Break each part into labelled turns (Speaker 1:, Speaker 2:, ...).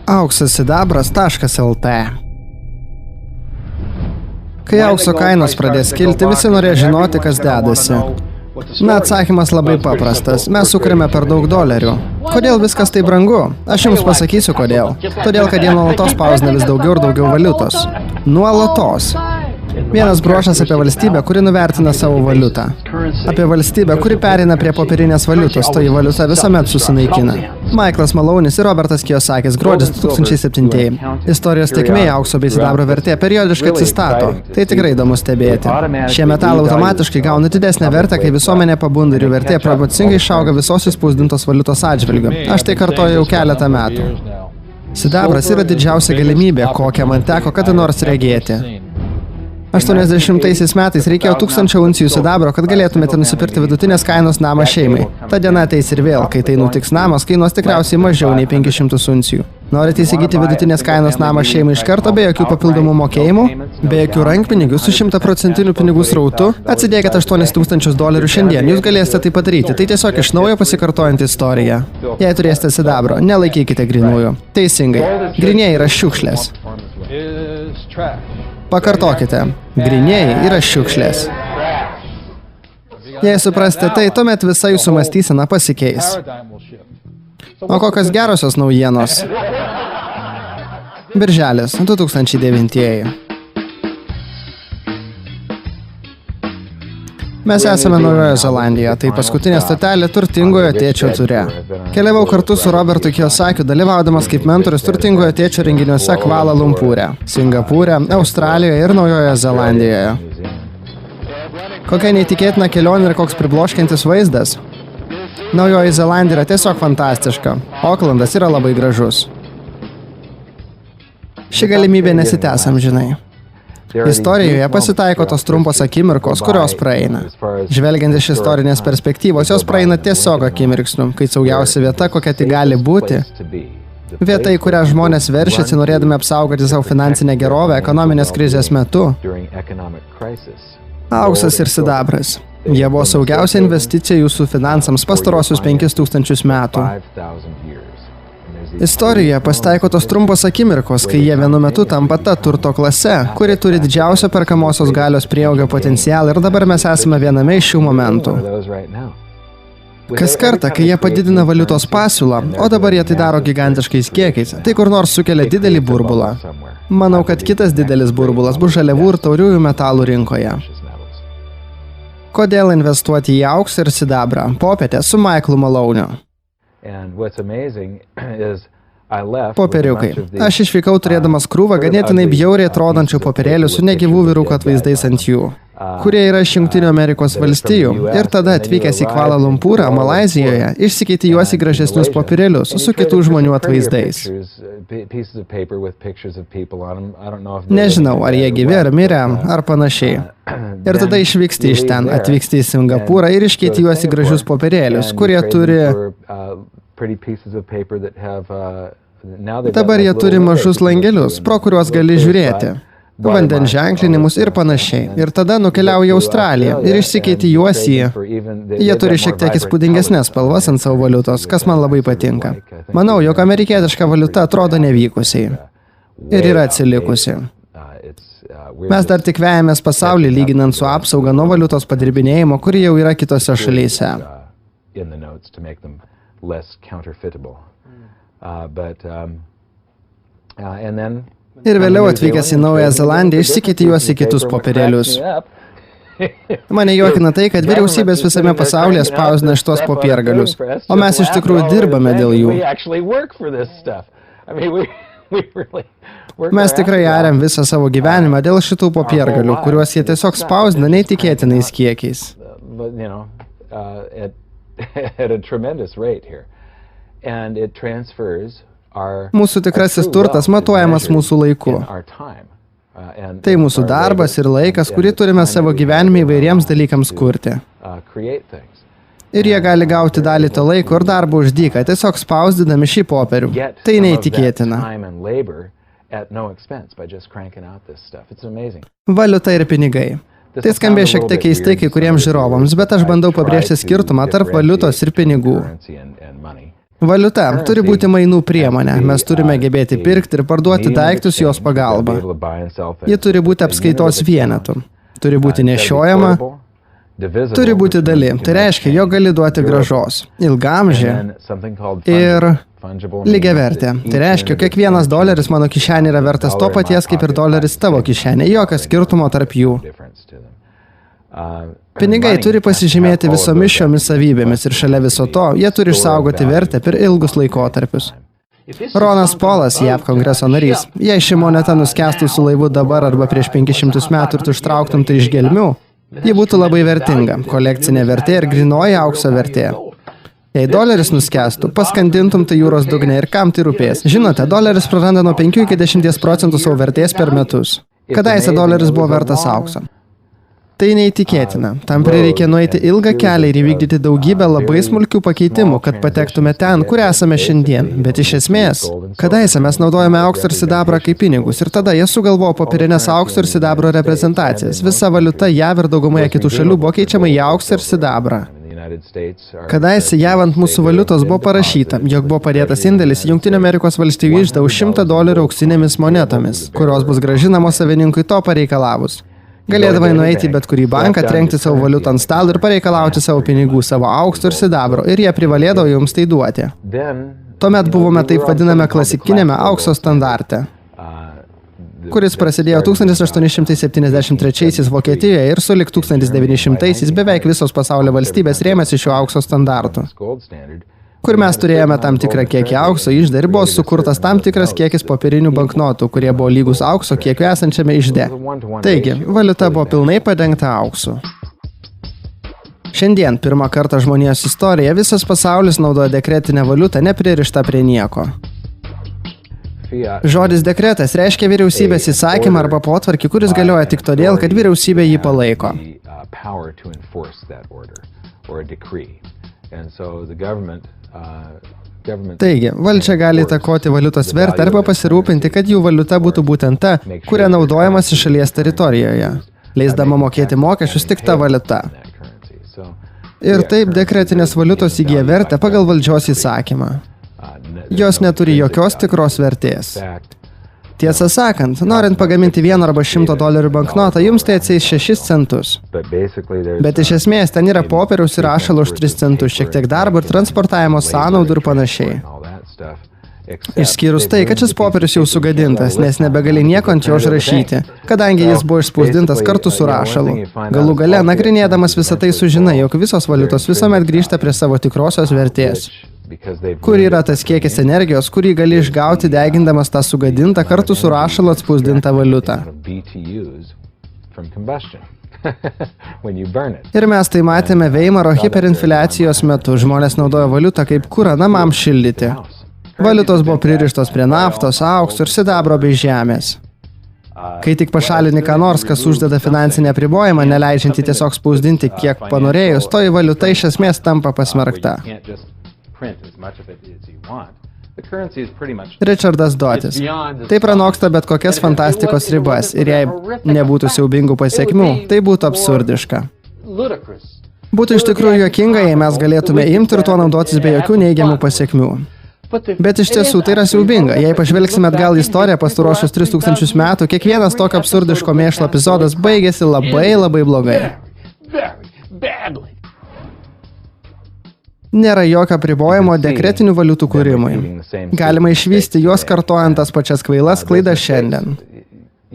Speaker 1: Auksas-sidabras.lt. Kai aukso kainos pradės kilti, visi norės žinoti, kas dedasi. Na, atsakymas labai paprastas. Mes sukuriame per daug dolerių. Kodėl viskas tai brangu? Aš jums pasakysiu, kodėl. Todėl, kad jie nuolatos spausdina vis daugiau ir daugiau valiutos. Nuolatos. Vienas bruožas apie valstybę, kuri nuvertina savo valiutą. Apie valstybę, kuri pereina prie popierinės valiutos, toji valiuta visuomet susinaikina. Michaelas Malonis ir Robertas Kiyosakis, gruodžis 2007. Istorijos tėkmė, aukso bei sidabro vertė periodiškai atsistato. Tai tikrai įdomu stebėti. Šie metalai automatiškai gauna didesnę vertę, kai visuomenė pabunda ir jų vertė proporcingai išauga visos įspausdintos valiutos atžvilgiu. Aš tai kartoju jau keletą metų. Sidabras yra didžiausia galimybė, kokią man teko kada nors regėti. 80 metais reikėjo 1000 uncijų sidabro, kad galėtumėte nusipirkti vidutinės kainos namą šeimai. Ta diena ateis ir vėl, kai tai nutiks, namas kainuos tikriausiai mažiau nei 500 uncijų. Norite įsigyti vidutinės kainos namą šeimai iš karto be jokių papildomų mokėjimų, be jokių rankpinigių su 100% pinigų srautu? Atsidėkite $8000 šiandien, jūs galėsite tai padaryti. Tai tiesiog iš naujo pasikartojanti istorija. Jei turėsite sidabro, nelaikykite grinųjų. Teisingai, grynieji yra šiukšlės. Pakartokite. Grynieji yra šiukšlės. Jei suprasite tai, tuomet visa jūsų mąstysena pasikeis. O kokios gerosios naujienos? Birželis 2009. Mes esame Naujojoje Zelandijoje, tai paskutinė stotelė turtingojo tėčio ture. Keliavau kartu su Robertu Kiyosakiu, dalyvaudamas kaip mentorius turtingojo tėčio renginiuose Kvala Lumpūre, Singapūre, Australijoje ir Naujojoje Zelandijoje. Kokia neįtikėtina kelionė ir koks pribloškiantis vaizdas. Naujoji Zelandija yra tiesiog fantastiška. Oklandas yra labai gražus. Ši galimybė nesitęs amžinai. Istorijoje pasitaiko tos trumpos akimirkos, kurios praeina. Žvelgiant iš istorinės perspektyvos, jos praeina tiesiog akimirksniu, kai saugiausia vieta, kokia tik gali būti. Vieta, į kurią žmonės veršiasi, norėdami apsaugoti savo finansinę gerovę ekonominės krizės metu. Auksas ir sidabras. Jie buvo saugiausia investicija jūsų finansams pastarosius 5000 metų. Istorijoje pasitaiko tos trumpos akimirkos, kai jie vienu metu tampa ta turto klase, kuri turi didžiausią perkamosios galios prieaugio potencialą ir dabar mes esame viename iš šių momentų. Kas kartą, kai jie padidina valiutos pasiūlą, o dabar jie tai daro gigantiškais kiekiais, tai kur nors sukelia didelį burbulą. Manau, kad kitas didelis burbulas bus žaliavų ir tauriųjų metalų rinkoje. Kodėl investuoti į auksą ir sidabrą? Popietė su Michaelu Maloniu. Popieriukai. Aš išvykau turėdamas krūvą ganėtinai bjauriai atrodančių popierėlių su negyvų vyrukų atvaizdais ant jų, kurie yra iš Jungtinių Amerikos valstijų. Ir tada atvykęs į Kvala Lumpūrą, Malaizijoje, išsikeiti juos į gražesnius popierėlius su kitų žmonių atvaizdais. Nežinau, ar jie gyvi, ar mirę, ar panašiai. Ir tada išvyksti iš ten, atvyksti į Singapūrą ir iškeiti juos į gražius popierėlius, kurie turi... Dabar jie turi mažus langelius, pro kuriuos gali žiūrėti, vandens ženklinimus ir panašiai. Ir tada nukeliauja į Australiją ir išsikeiti juos į... Jie turi šiek tiek įspūdingesnės spalvas ant savo valiutos, kas man labai patinka. Manau, jog amerikietiška valiuta atrodo nevykusiai ir yra atsilikusi. Mes dar tik vejamės pasaulį lyginant su apsauga nuo valiutos padirbinėjimo, kuri jau yra kitose šalyse. Ir vėliau atvykęs į Naująją Zelandiją išsikeiti juos į kitus popierėlius. Mane juokina tai, kad vyriausybės visame pasaulyje spausdina šitos popiergalius, o mes iš tikrųjų dirbame dėl jų. Mes tikrai ariam visą savo gyvenimą dėl šitų popiergalių, kuriuos jie tiesiog spausdina neįtikėtinais kiekiais. Mūsų tikrasis turtas matuojamas mūsų laiku. Tai mūsų darbas ir laikas, kurį turime savo gyvenime įvairiems dalykams kurti. Ir jie gali gauti dalį to laiko ir darbo už dyką, tiesiog spausdinami šį popierių. Tai neįtikėtina. Valiuta ir pinigai. Tai skambė šiek tiek keistai kai kuriems žiūrovams, bet aš bandau pabrėžti skirtumą tarp valiutos ir pinigų. Valiuta turi būti mainų priemonė. Mes turime gebėti pirkti ir parduoti daiktus jos pagalba. Ji turi būti apskaitos vienetų. Turi būti nešiojama. Turi būti dali. Tai reiškia, jo gali duoti grąžos. Ilgamžė ir lygiavertė. Tai reiškia, kiekvienas doleris mano kišenė yra vertas to paties, kaip ir doleris tavo kišenė. Jokio skirtumo tarp jų. Pinigai turi pasižymėti visomis šiomis savybėmis ir šalia viso to, jie turi išsaugoti vertę per ilgus laikotarpius. Ronas Polas, JAV kongreso narys, jei ši moneta nuskęstų su laivu dabar arba prieš 500 metų ir tu ištrauktum tai iš gelmių, ji būtų labai vertinga, kolekcinė vertė ir grynoji aukso vertė. Jei doleris nuskęstų, paskandintum tai jūros dugne ir kam tai rūpės. Žinote, doleris praranda nuo 5 iki 10% savo vertės per metus. Kadaise doleris buvo vertas aukso. Tai neįtikėtina. Tam prireikė nueiti ilgą kelią ir įvykdyti daugybę labai smulkių pakeitimų, kad patektume ten, kur esame šiandien. Bet iš esmės, kadaise mes naudojame auksą ir sidabrą kaip pinigus ir tada jie sugalvojo popierinės aukso ir sidabro reprezentacijas. Visa valiuta JAV ir daugumoje kitų šalių buvo keičiama į auksą ir sidabrą. Kadaise JAV ant mūsų valiutos buvo parašyta, jog buvo padėtas indėlis į Jungtinių Amerikos valstijų iždą už $100 auksinėmis monetomis, kurios bus grąžinamos savininkui to pareikalavus. Galėdavai nueiti į bet kurį banką, trenkti savo valiutą ant stalo ir pareikalauti savo pinigų, savo aukso ir sidabro, ir jie privalėdavo jums tai duoti. Tuomet buvome taip vadiname klasikinėme aukso standarte, kuris prasidėjo 1873 Vokietijoje ir sulig 1900 beveik visos pasaulio valstybės rėmėsi šiuo aukso standartu, kur mes turėjome tam tikrą kiekį aukso ižde ir buvo sukurtas tam tikras kiekis popierinių banknotų, kurie buvo lygus aukso kiekiu esančiame ižde. Taigi, valiuta buvo pilnai padengta auksu. Šiandien, pirmą kartą žmonijos istorijoje, visas pasaulis naudoja dekretinę valiutą nepririštą prie nieko. Žodis dekretas reiškia vyriausybės įsakymą arba potvarkį, kuris galioja tik todėl, kad vyriausybė jį palaiko. Taigi, valdžia gali įtakoti valiutos vertę arba pasirūpinti, kad jų valiuta būtų būtent ta, kuria naudojamasi šalies teritorijoje, leisdama mokėti mokesčius tik ta valiuta. Ir taip dekretinės valiutos įgyja vertę pagal valdžios įsakymą. Jos neturi jokios tikros vertės. Tiesą sakant, norint pagaminti $1 arba $100 banknotą, jums tai atsieis 6 centus. Bet iš esmės ten yra popieriaus ir rašalo už 3 centus, šiek tiek darbo ir transportavimo sąnaudų ir panašiai. Išskyrus tai, kad šis popierius jau sugadintas, nes nebegali nieko ant jo užrašyti, kadangi jis buvo išspausdintas kartu su rašalu. Galų gale, nagrinėdamas visą tai sužinai, jog visos valiutos visuomet grįžta prie savo tikrosios vertės. Kur yra tas kiekis energijos, kurį gali išgauti degindamas tą sugadintą kartu su rašalu atspausdintą valiutą. Ir mes tai matėme Veimaro hiperinfliacijos metu. Žmonės naudojo valiutą kaip kurą namams šildyti. Valiutos buvo pririštos prie naftos, aukso ir sidabro bei žemės. Kai tik pašalini ką nors, kas uždeda finansinį apribojimą, neleidžiantį tiesiog spausdinti kiek panorėjus, toji valiuta iš esmės tampa pasmerkta. Richardas Dotis. Tai pranoksta bet kokias fantastikos ribas ir jei nebūtų siaubingų pasiekmių, tai būtų absurdiška. Būtų iš tikrųjų juokinga, jei mes galėtume imti ir tuo naudotis be jokių neigiamų pasiekmių. Bet iš tiesų tai yra siaubinga. Jei pažvelgsime atgal į istoriją pastaruosius 3000 metų, kiekvienas tokio absurdiško mėšlo epizodas baigėsi labai blogai. Nėra jokio apribojimo dekretinių valiutų kūrimui. Galima išvysti juos kartojant tas pačias kvailas klaidas šiandien.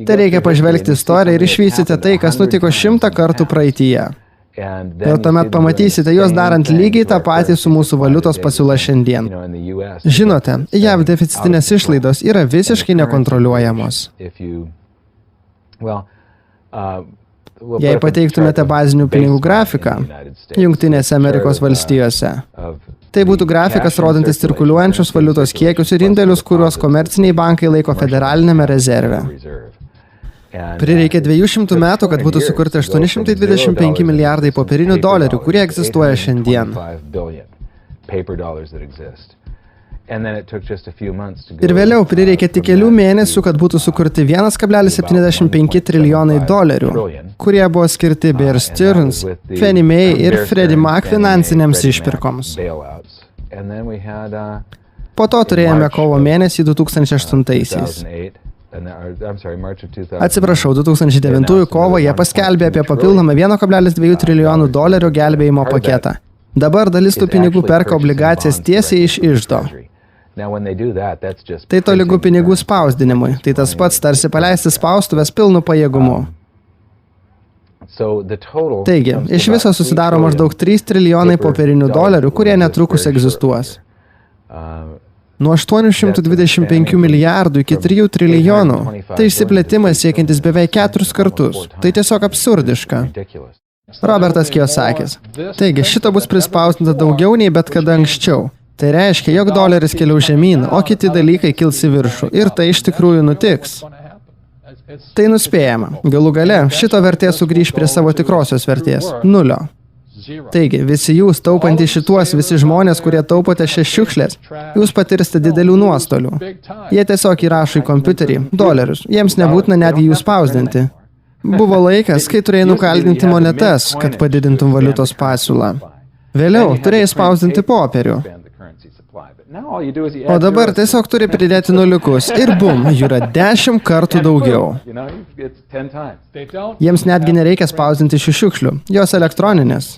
Speaker 1: Tai reikia pažvelgti istoriją ir išvystyti tai, kas nutiko 100 kartų praeityje. Ir tuomet pamatysite juos darant lygiai tą patį su mūsų valiutos pasiūla šiandien. Žinote, JAV deficitinės išlaidos yra visiškai nekontroliuojamos. Jei pateiktumėte bazinių pinigų grafiką Jungtinėse Amerikos valstijose, tai būtų grafikas rodantis cirkuliuojančius valiutos kiekius ir indėlius, kuriuos komerciniai bankai laiko federalinėme rezerve. Prireikė 200 metų, kad būtų sukurti 825 milijardai popierinių dolerių, kurie egzistuoja šiandien. Ir vėliau prireikė tik kelių mėnesių, kad būtų sukurti 1,75 trilijonai dolerių, kurie buvo skirti Bear Stearns, Fannie Mae ir Freddie Mac finansinėms išpirkoms. Po to turėjome kovo mėnesį 2008-aisiais. Atsiprašau, 2009 kovo jie paskelbė apie papildomą $1,2 trilijonų gelbėjimo paketą. Dabar dalis tų pinigų perka obligacijas tiesiai iš iždo. Tai tolygu pinigų spausdinimui, tai tas pats tarsi paleisti spaustuvės pilnu pajėgumu. Taigi, iš viso susidaro maždaug 3 trilijonai popierinių dolerių, kurie netrukus egzistuos. Nuo 825 milijardų iki 3 trilijonų. Tai išsiplėtimas siekiantis beveik 4 kartus. Tai tiesiog absurdiška. Robertas Kiyosakis. Taigi, šito bus prispausdinta daugiau nei bet kada anksčiau. Tai reiškia, jog doleris keliaus žemyn, o kiti dalykai kils į viršų. Ir tai iš tikrųjų nutiks. Tai nuspėjama. Galų gale, šito vertė sugrįš prie savo tikrosios vertės – 0. Taigi, visi jūs, taupantys šituos, visi žmonės, kurie taupote šias šiukšlės, jūs patirsite didelių nuostolių. Jie tiesiog įrašo į kompiuterį dolerius, jiems nebūtina netgi jų spausdinti. Buvo laikas, kai turėjai nukaldinti monetas, kad padidintum valiutos pasiūlą. Vėliau turėjai spausdinti popierių. O dabar tiesiog turi pridėti nuliukus ir bum, jų yra 10 kartų daugiau. Jiems netgi nereikia spausdinti šių šiukšlių, jos elektroninės.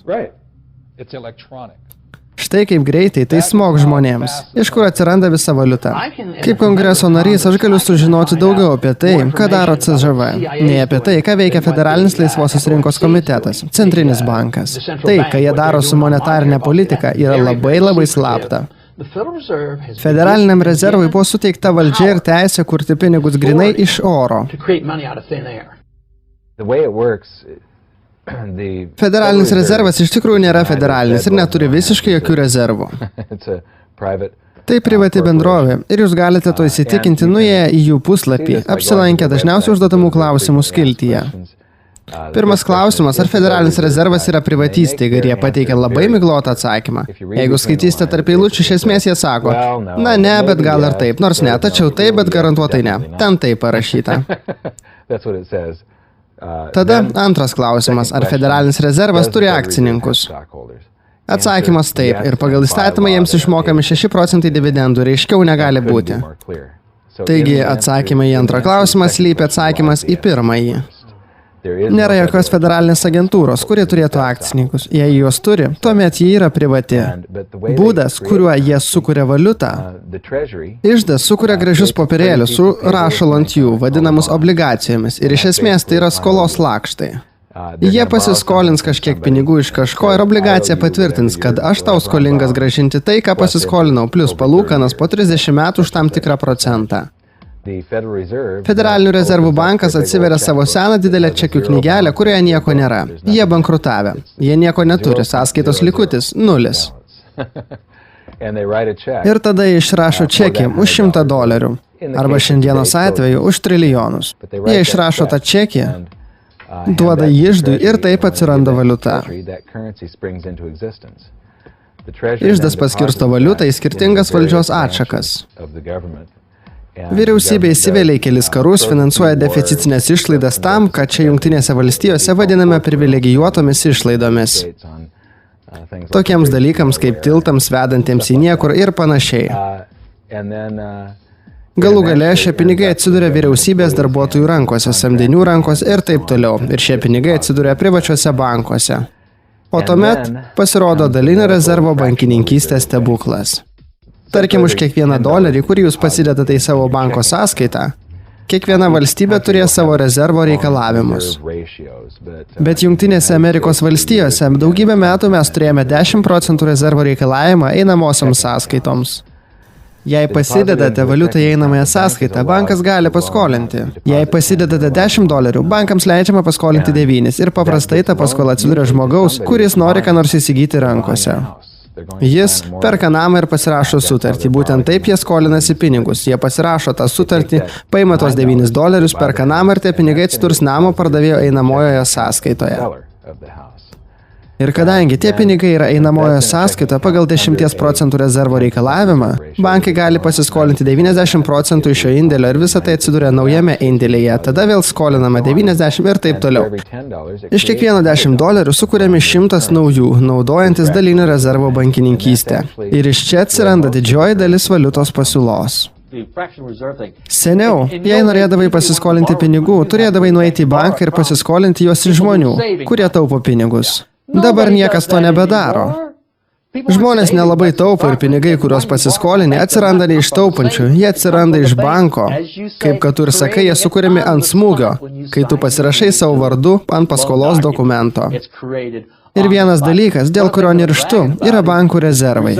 Speaker 1: Štai kaip greitai tai smog žmonėms, iš kur atsiranda visa valiuta. Kaip kongreso narys aš galiu sužinoti daugiau apie tai, ką daro CŽV, nei apie tai, ką veikia Federalinis laisvosios rinkos komitetas, Centrinis bankas. Tai, ką jie daro su monetarinė politika, yra labai slapta. Federaliniam rezervui buvo suteikta valdžia ir teisė kurti pinigus grinai iš oro. Federalinis rezervas iš tikrųjų nėra federalinis ir neturi visiškai jokių rezervų. Tai privati bendrovė ir jūs galite to įsitikinti nuėję į jų puslapį, apsilankę dažniausiai užduodamų klausimų skiltyje. Pirmas klausimas, ar Federalinis rezervas yra privati įstaiga ir jie pateikia labai miglotą atsakymą. Jeigu skaitysite tarp eilučių, iš esmės jie sako, na ne, bet gal ir taip, nors ne, tačiau taip, bet garantuotai ne. Ten taip parašyta. Tada antras klausimas, ar Federalinis rezervas turi akcininkus? Atsakymas taip, ir pagal įstatymą jiems išmokami 6% dividendų ir aiškiau negali būti. Taigi, atsakymai į antrą klausimą slypi atsakymas į pirmąjį. Nėra jokios federalinės agentūros, kurie turėtų akcininkus. Jei juos turi, tuomet jie yra privati. Būdas, kuriuo jie sukuria valiutą, iždas sukuria gražius popierėlius su rašalu ant jų, vadinamus obligacijomis, ir iš esmės tai yra skolos lakštai. Jie pasiskolins kažkiek pinigų iš kažko ir obligacija patvirtins, kad aš tau skolingas grąžinti tai, ką pasiskolinau, plus palūkanas po 30 metų už tam tikrą procentą. Federalinių rezervų bankas atsiveria savo seną didelę čekių knygelę, kurioje nieko nėra. Jie bankrutavę. Jie nieko neturi, sąskaitos likutis – 0. Ir tada išrašo čekį už $100. Arba šiandienos atveju už trilijonus. Jie išrašo tą čekį, duoda iždui ir taip atsiranda valiuta. Iždas paskirsto valiutą į skirtingas valdžios atšakas. Vyriausybė įsivėlė į kelis karus, finansuoja deficitinės išlaidas tam, kad čia Jungtinėse valstijose vadiname privilegijuotomis išlaidomis. Tokiems dalykams kaip tiltams vedantiems į niekur ir panašiai. Galų gale šie pinigai atsiduria vyriausybės darbuotojų rankose, samdinių rankose ir taip toliau. Ir šie pinigai atsiduria privačiuose bankuose. O tuomet pasirodo dalinio rezervo bankininkystės stebuklas. Tarkim, už kiekvieną dolerį, kurį jūs pasidedate į savo banko sąskaitą, kiekviena valstybė turės savo rezervo reikalavimus. Bet Jungtinėse Amerikos valstijose daugybę metų mes turėjome 10% rezervo reikalavimą einamosioms sąskaitoms. Jei pasidedate valiutą į einamąją sąskaitą, bankas gali paskolinti. Jei pasidedate $10, bankams leidžiama paskolinti 9 ir paprastai ta paskola atsiduria žmogaus, kuris nori ką nors įsigyti rankose. Jis perka namą ir pasirašo sutartį. Būtent taip jie skolinasi pinigus. Jie pasirašo tą sutartį, paima tos $9, perka namą ir tie pinigai atsidurs namo pardavėjo einamojoje sąskaitoje. Ir kadangi tie pinigai yra einamojo sąskaita pagal 10% rezervo reikalavimą, bankai gali pasiskolinti 90% iš šio indėlio ir visą tai atsiduria naujame indėlyje, tada vėl skolinama 90 ir taip toliau. Iš kiekvieno $10 sukuriami 100 naujų, naudojantis dalinio rezervo bankininkystę. Ir iš čia atsiranda didžioji dalis valiutos pasiūlos. Seniau, jei norėdavai pasiskolinti pinigų, turėdavai nueiti į banką ir pasiskolinti juos iš žmonių, kurie taupo pinigus. Dabar niekas to nebedaro. Žmonės nelabai taupo ir pinigai, kuriuos pasiskolinė, atsiranda ne iš taupančių, jie atsiranda iš banko. Kaip kad tu ir sakai, jie sukūrimi ant smūgio, kai tu pasirašai savo vardu ant paskolos dokumento. Ir vienas dalykas, dėl kurio nirštu, yra bankų rezervai.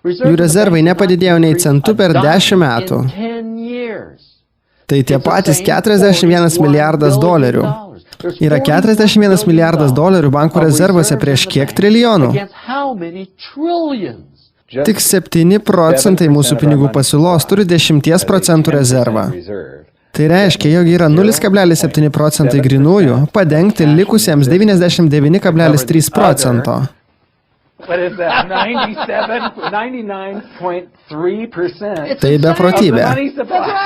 Speaker 1: Jų rezervai nepadidėjo nei centų per 10 metų. Tai tie patys $41 milijardas. Yra $41 milijardas bankų rezervuose prieš kiek trilijonų? Tik 7% mūsų pinigų pasiūlos turi 10% rezervą. Tai reiškia, jog yra 0,7% grynųjų padengti likusiems 99,3%. Tai beprotybė.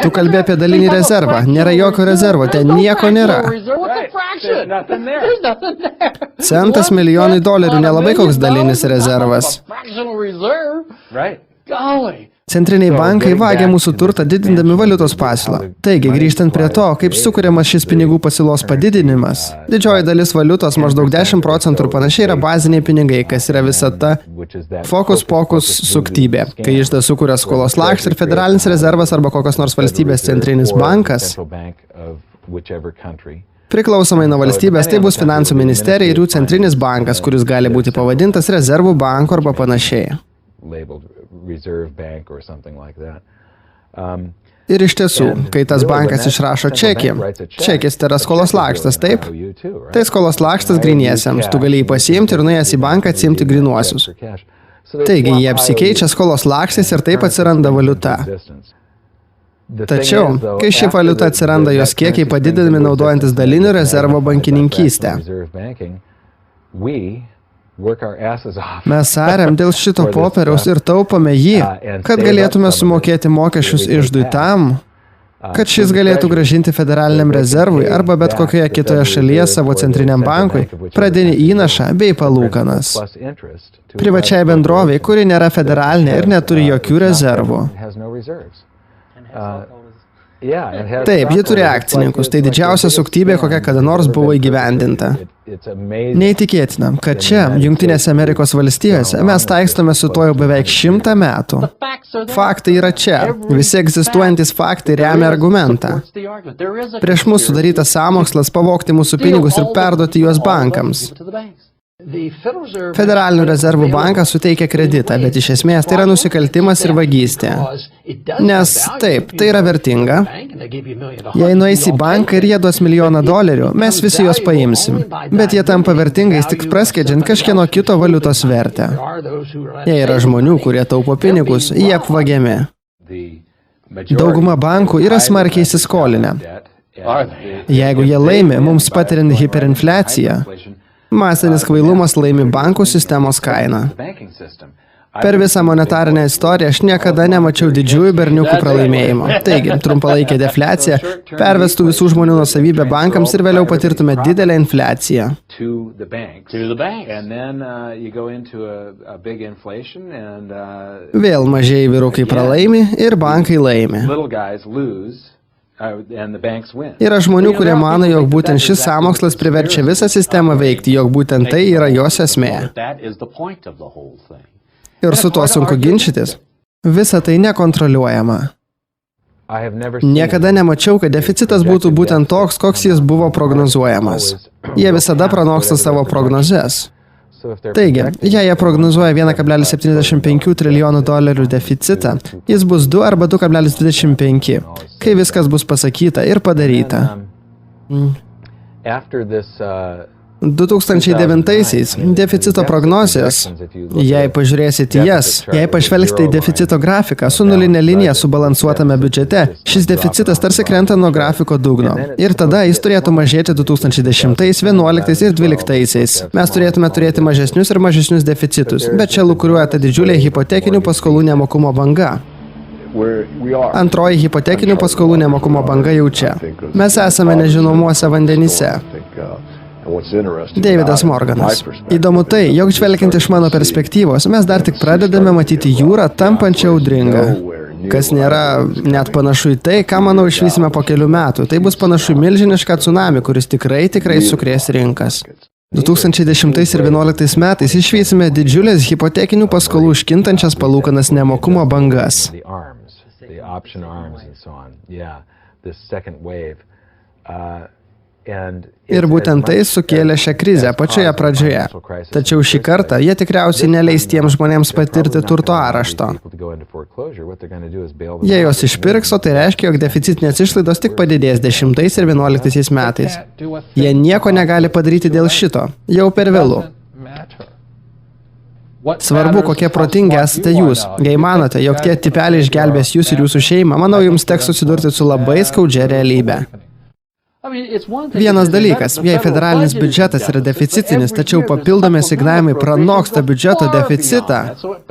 Speaker 1: Tu kalbė apie dalinį rezervą. Nėra jokio rezervo, ten nieko nėra. $100 milijonai nelabai koks dalinis rezervas. Centriniai bankai vagia mūsų turtą didindami valiutos pasiūlą. Taigi, grįžtant prie to, kaip sukuriamas šis pinigų pasiūlos padidinimas, didžioji dalis valiutos, maždaug 10% ir panašiai, yra baziniai pinigai, kas yra visata fokus-pokus suktybė, kai iždą sukuria skolos lakštas ir federalinis rezervas arba kokios nors valstybės centrinis bankas. Priklausomai nuo valstybės, tai bus finansų ministerija ir jų centrinis bankas, kuris gali būti pavadintas rezervų banku arba panašiai. Ir iš tiesų, kai tas bankas išrašo čekį, čekis tai yra skolos lakštas, taip? Tai skolos lakštas griniesiems, tu gali jį pasiimti ir nuėjęs į banką atsiimti grinuosius. Taigi, jie apsikeičia skolos lakštais ir taip atsiranda valiuta. Tačiau, kai ši valiuta atsiranda, jos kiekiai padidinami naudojantis dalinio rezervo bankininkystę. Mes ariam dėl šito popieriaus ir taupome jį, kad galėtume sumokėti mokesčius iždui tam, kad šis galėtų gražinti federaliniam rezervui arba bet kokioje kitoje šalyje savo centriniam bankui pradinį įnašą bei palūkanas. Privačiai bendrovei, kuri nėra federalinė ir neturi jokių rezervų. Taip, ji turi akcininkus, tai didžiausia suktybė, kokia kada nors buvo įgyvendinta. Neįtikėtina, kad čia, Jungtinėse Amerikos valstijose, mes taikstome su to jau beveik 100 metų. Faktai yra čia, visi egzistuojantis faktai remia argumentą. Prieš mūsų sudarytas sąmokslas pavogti mūsų pinigus ir perduoti juos bankams. Federalinių rezervų bankas suteikia kreditą, bet iš esmės tai yra nusikaltimas ir vagystė. Nes taip, tai yra vertinga. Jei nueisi į banką ir jie duos $1 000 000, mes visi juos paimsim. Bet jie tampa vertingais tik praskedžiant kažkieno kito valiutos vertę. Jei yra žmonių, kurie taupo pinigus, jie apvagiami. Dauguma bankų yra smarkiai įsiskolinę. Jeigu jie laimi, mums patiriant hiperinfliaciją, masinis kvailumas laimi bankų sistemos kainą. Per visą monetarinę istoriją aš niekada nemačiau didžiųjų berniukų pralaimėjimo. Taigi, trumpalaikė defliacija pervestų visų žmonių nuosavybę bankams ir vėliau patirtume didelę infliaciją. Vėl mažieji vyrukai pralaimi ir bankai laimi. Yra žmonių, kurie mano, jog būtent šis sąmokslas priverčia visą sistemą veikti, jog būtent tai yra jos esmė. Ir su tuo sunku ginčytis. Visa tai nekontroliuojama. Niekada nemačiau, kad deficitas būtų būtent toks, koks jis buvo prognozuojamas. Jie visada pranoksta savo prognozes. Taigi, jei jie prognozuoja $1,75 trilijonų deficitą, jis bus 2 arba 2,25, kai viskas bus pasakyta ir padaryta. 2009-aisiais deficito prognozės, jei pažiūrėsite jas, jei pažvelgsite į deficito grafiką su nulinė linija subalansuotame biudžete, šis deficitas tarsi krenta nuo grafiko dugno. Ir tada jis turėtų mažėti 2010, 2011 ir 2012-aisiais. Mes turėtume turėti mažesnius ir mažesnius deficitus, bet čia lukuriuoja ta didžiulė hipotekinių paskolų nemokumo banga. Antroji hipotekinių paskolų nemokumo banga jau čia. Mes esame nežinomuose vandenyse. Davidas Morganas. Įdomu tai, jog žvelgiant iš mano perspektyvos, mes dar tik pradedame matyti jūrą tampančią audringą. Kas nėra net panašu į tai, ką manau išvysime po kelių metų. Tai bus panašu į milžinišką tsunami, kuris tikrai sukrės rinkas. 2010 ir 2011 metais išvysime didžiulės hipotekinių paskolų užkintančias palūkanas nemokumo bangas. Ir būtent tai sukėlė šią krizę pačioje pradžioje. Tačiau šį kartą jie tikriausiai neleis tiems žmonėms patirti turto arešto. Jie jos išpirks, o tai reiškia, jog deficitinės išlaidos tik padidės 10 ir 11 metais. Jie nieko negali padaryti dėl šito. Jau per vėlu. Svarbu, kokie protingi esate jūs. Jei manote, jog tie tipeliai išgelbės jūs ir jūsų šeimą, manau, jums teks susidurti su labai skaudžia realybė. Vienas dalykas, jei federalinis biudžetas yra deficitinis, tačiau papildomi asignavimai pranoksta biudžeto deficitą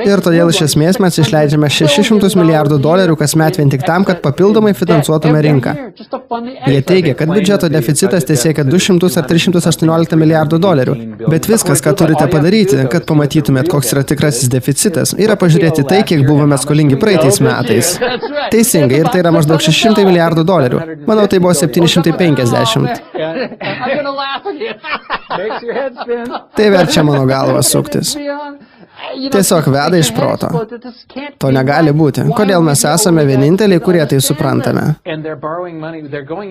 Speaker 1: ir todėl iš esmės mes išleidžiame $600 milijardų kasmet vien tik tam, kad papildomai finansuotume rinką. Jie teigia, kad biudžeto deficitas siekia 200 ar 318 milijardų dolerių, bet viskas, ką turite padaryti, kad pamatytumėt, koks yra tikrasis deficitas, yra pažiūrėti tai, kiek buvome skolingi praeitais metais. Teisingai, ir tai yra maždaug $600 milijardų. Manau, tai buvo 750. Tai verčia mano galvą suktis. Tiesiog veda iš proto. To negali būti. Kodėl mes esame vieninteliai, kurie tai suprantame?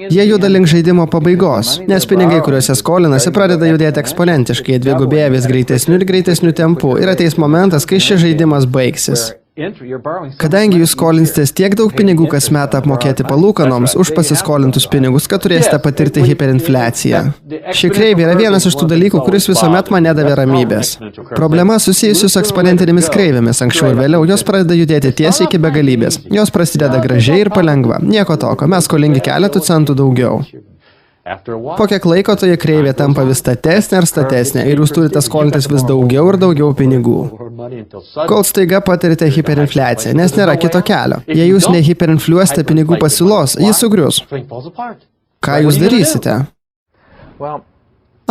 Speaker 1: Jie juda link žaidimo pabaigos, nes pinigai, kuriuose skolinasi, pradeda judėti eksponentiškai, dvigubėja vis greitesniu ir greitesniu tempu ir ateis momentas, kai šis žaidimas baigsis. Kadangi jūs skolinsitės tiek daug pinigų kas metą apmokėti palūkanoms už pasiskolintus pinigus, kad turėsite patirti hiperinfliaciją. Ši kreivė yra vienas iš tų dalykų, kuris visuomet man nedavė ramybės. Problema susijusi su eksponentinėmis kreivėmis. Anksčiau ir vėliau jos pradeda judėti tiesiai iki begalybės. Jos prasideda gražiai ir palengva. Nieko tokio, mes skolingi keletų centų daugiau. Po kiek laiko toje kreivė tampa vis statesnė ir statesnė ir jūs turite skolintis vis daugiau ir daugiau pinigų. Kol staiga patirite hiperinfliaciją, nes nėra kito kelio. Jei jūs nehiperinfliuosite pinigų pasiūlos, jis sugrius. Ką jūs darysite?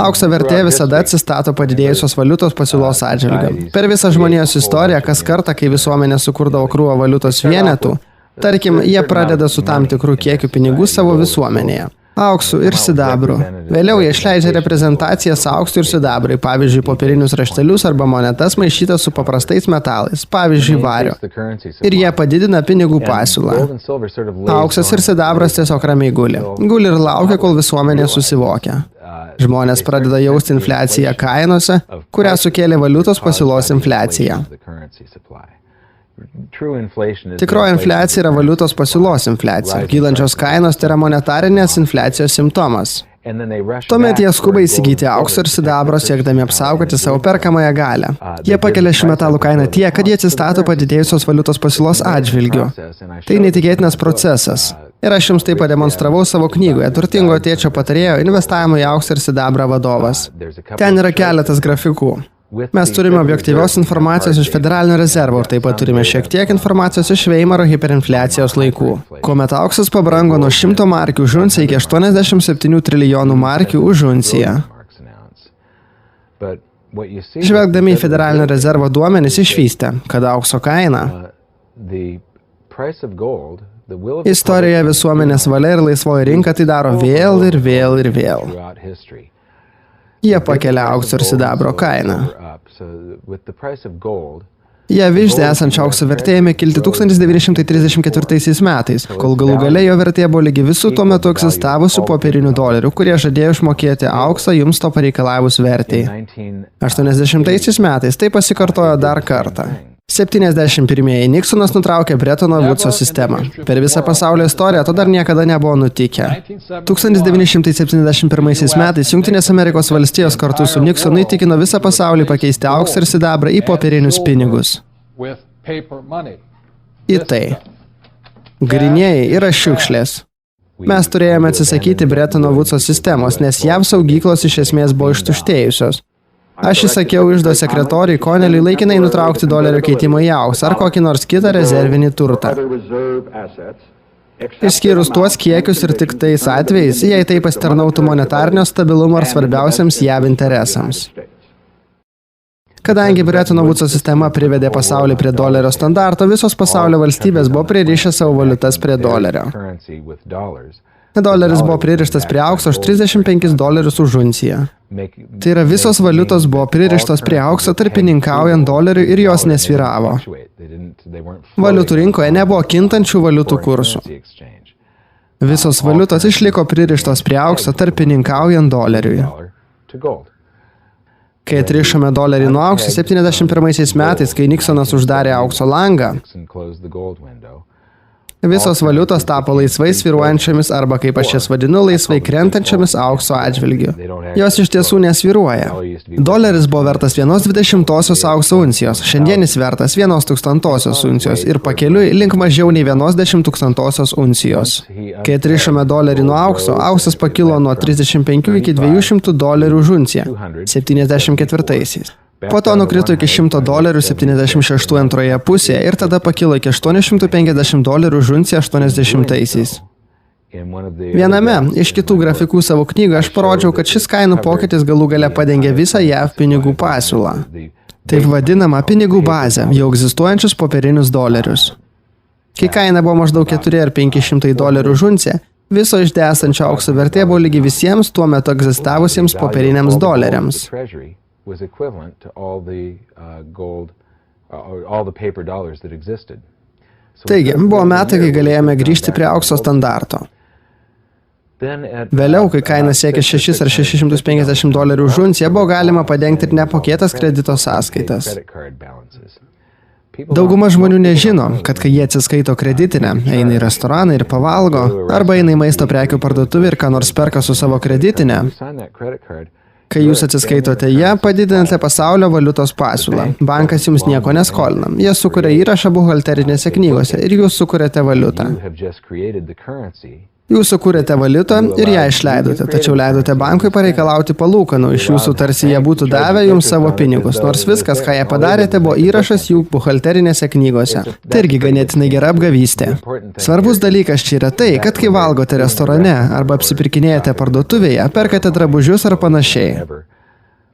Speaker 1: Aukso vertė visada atsistato padidėjusios valiutos pasiūlos atžvilgiu. Per visą žmonijos istoriją, kas kartą, kai visuomenė sukurdavo krūvą valiutos vienetų, tarkim, jie pradeda su tam tikrų kiekių pinigų savo visuomenėje. Auksų ir sidabru. Vėliau jie išleidžia reprezentacijas auksų ir sidabrai, pavyzdžiui, popierinius raštelius arba monetas maišytas su paprastais metalais, pavyzdžiui, vario. Ir jie padidina pinigų pasiūlą. Auksas ir sidabras tiesiog ramiai guli. Guli ir laukia, kol visuomenė susivokia. Žmonės pradeda jausti infliaciją kainose, kurią sukėlė valiutos pasiūlos infliacija. Tikroji infliacija yra valiutos pasiūlos infliacija. Kylančios kainos tai yra monetarinės infliacijos simptomas. Tuomet jie skuba įsigyti aukso ir sidabro, siekdami apsaugoti savo perkamąją galią. Jie pakelia šių metalų kainą tiek, kad jie atsistato padidėjusios valiutos pasiūlos atžvilgiu. Tai netikėtinas procesas. Ir aš jums tai pademonstravau savo knygoje Turtingo tėčio patarėjo investavimo į auksą ir sidabrą vadovas. Ten yra keletas grafikų. Mes turime objektyvios informacijos iš Federalinio rezervo ir taip pat turime šiek tiek informacijos iš Veimaro hiperinfliacijos laikų, kuomet auksas pabrango nuo 100 markių už unciją iki 87 trilijonų markių už unciją. Žvelgdami į Federalinio rezervo duomenis išvystė, kad aukso kaina istorijoje visuomenės valia ir laisvoji rinka tai daro vėl ir vėl ir vėl. Jie pakelia aukso ir sidabro kainą. Jie viždė esančio aukso vertė ėmė kilti 1934 metais, kol galų gale jo vertė buvo lygi visų tuo metu egzistavusių popierinių dolerių, kurie žadėjo išmokėti auksą jums to pareikalavus vertei. 80 metais tai pasikartojo dar kartą. 71-ieji Niksonas nutraukė Bretono Woodso sistemą. Per visą pasaulio istoriją to dar niekada nebuvo nutikę. 1971 metais Jungtinės Amerikos valstijos kartu su Niksonu įtikino visą pasaulį pakeisti auksą ir sidabrą į popierinius pinigus. Į tai. Grynieji yra šiukšlės. Mes turėjome atsisakyti Bretono Woodso sistemos, nes JAV saugyklos iš esmės buvo ištuštėjusios. Aš įsakiau iždo sekretoriui Connelly laikinai nutraukti dolerio keitimo į auksą ar kokį nors kitą rezervinį turtą. Išskyrus tuos kiekius ir tik tais atvejais, jei tai pasitarnautų monetarnio stabilumo ar svarbiausiams JAV interesams. Kadangi Bretono Woodso sistema privedė pasaulį prie dolerio standarto, visos pasaulio valstybės buvo pririšę savo valiutas prie dolerio. Doleris buvo pririštas prie aukso už $35 už unciją. Tai yra visos valiutos buvo pririštos prie aukso tarpininkaujant doleriui ir jos nesvyravo. Valiutų rinkoje nebuvo kintančių valiutų kursų. Visos valiutos išliko pririštos prie aukso tarpininkaujant doleriui. Kai atrišome dolerį nuo aukso 71 metais, kai Niksonas uždarė aukso langą, visos valiutos tapo laisvai svyruojančiomis arba, kaip aš jas vadinu, laisvai krentančiomis aukso atžvilgiu. Jos iš tiesų nesvyruoja. Doleris buvo vertas 1/20 aukso uncijos, šiandienis vertas 1/1000 uncijos ir pakeliui link mažiau nei 1/1000 uncijos. Kai atrišome dolerį nuo aukso, auksas pakilo nuo 35 iki $200 už unciją 74-aisiais. Po to nukrito iki $100 76 antroje pusėje ir tada pakilo iki $850 už unciją 80-aisiais. Viename iš kitų grafikų savo knygą aš parodžiau, kad šis kainų pokytis galų gale padengė visą JAV pinigų pasiūlą. Taip vadinama pinigų bazė, jau egzistuojančius popierinius dolerius. Kai kaina buvo maždaug $400 ar $500 už unciją, viso išdesančio aukso vertė buvo lygi visiems tuo metu egzistavusiems popieriniams doleriams.
Speaker 2: Was equivalent to all the gold, all the paper dollars that existed.
Speaker 1: Taigi, buvo metai, kai galėjome grįžti prie aukso standarto. Vėliau, kai kaina siekė $600 ar $650 už unciją, buvo galima padengti ir neapmokėtas kredito sąskaitas. Dauguma žmonių nežino, kad kai jie atsiskaito kreditinę, eina į restoraną ir pavalgo, arba eina į maisto prekių parduotuvę ir ką nors perka su savo kreditinę, kai jūs atsiskaitote ją, padidinate pasaulio valiutos pasiūlą. Bankas jums nieko neskolina. Jie sukuria įrašą buhalterinėse knygose ir jūs sukuriate valiutą. Jūs sukūrėte valiutą ir ją išleidote, tačiau leidote bankui pareikalauti palūkanų iš jūsų, tarsi jie būtų davę jums savo pinigus, nors viskas, ką jie padarėte, buvo įrašas jų buhalterinėse knygose. Tai irgi ganėtinai gera apgavystė. Svarbus dalykas čia yra tai, kad kai valgote restorane arba apsipirkinėjate parduotuvėje, perkate drabužius ar panašiai.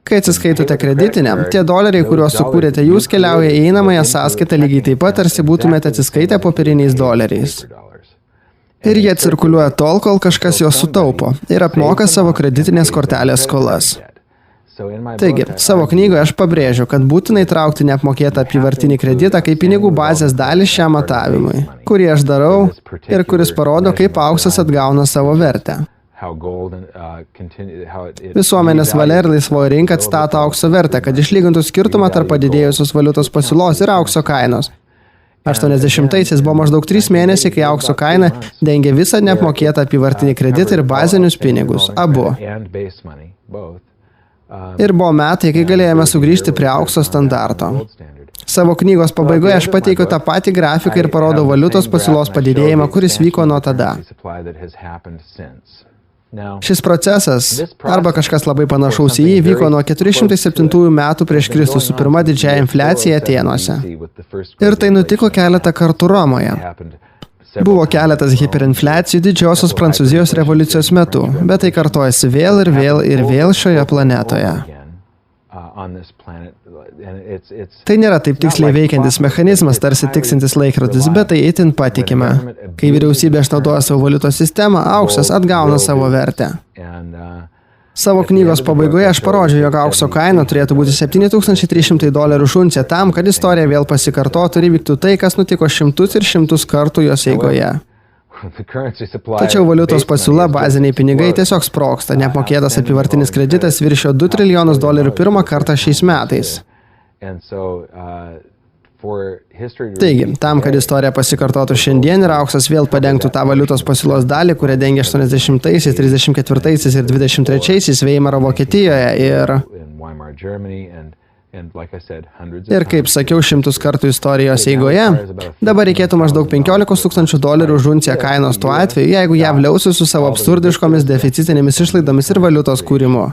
Speaker 1: Kai atsiskaitote kreditinę, tie doleriai, kuriuos sukūrėte jūs, keliauja į einamąją sąskaitą lygiai taip pat, tarsi būtumėte atsiskaitę popieriniais doleriais. Ir jie cirkuliuoja tol, kol kažkas juos sutaupo ir apmoka savo kreditinės kortelės skolas. Taigi, savo knygoje aš pabrėžiu, kad būtinai traukti neapmokėtą apyvartinį kreditą kaip pinigų bazės dalį šiam matavimui, kurį aš darau ir kuris parodo, kaip auksas atgauna savo vertę. Visuomenės valia ir laisvoji rinka atstato aukso vertę, kad išlygintų skirtumą tarp padidėjusios valiutos pasiūlos ir aukso kainos. 80-aisiais buvo maždaug 3 mėnesiai, kai aukso kaina dengė visą neapmokėtą apyvartinį kreditą ir bazinius pinigus, abu. Ir buvo metai, kai galėjome sugrįžti prie aukso standarto. Savo knygos pabaigoje aš pateikiu tą patį grafiką ir parodau valiutos pasiūlos padidėjimą, kuris vyko nuo tada. Šis procesas, arba kažkas labai panašaus į jį, vyko nuo 407 metų prieš Kristų su pirma didžiąja infliacija Atėnuose. Ir tai nutiko keletą kartų Romoje. Buvo keletas hiperinfliacijų didžiosios Prancūzijos revoliucijos metu, bet tai kartojasi vėl ir vėl ir vėl šioje planetoje. Tai nėra taip tiksliai veikiantis mechanizmas, tarsi tiksintis laikrodis, bet tai itin patikima. Kai vyriausybė išnaudoja savo valiutos sistemą, auksas atgauna savo vertę. Savo knygos pabaigoje aš parodžiau, jog aukso kaina turėtų būti $7,300 už unciją tam, kad istorija vėl pasikartotų ir įvyktų tai, kas nutiko šimtus ir šimtus kartų jos eigoje. Tačiau valiutos pasiūla, baziniai pinigai tiesiog sprogsta, neapmokėtas apyvartinis kreditas viršijo $2 trilijonus pirmą kartą šiais metais. Taigi, tam, kad istorija pasikartotų šiandien ir auksas vėl padengtų tą valiutos pasiūlos dalį, kurią dengia 80-aisiais, 34-aisiais ir 23-aisiais Veimaro Vokietijoje ir, kaip sakiau, šimtus kartų istorijos eigoje, dabar reikėtų maždaug $15,000 už unciją kainos tuo atveju, jeigu JAV liausis su savo absurdiškomis deficitinėmis išlaidomis ir valiutos kūrimu.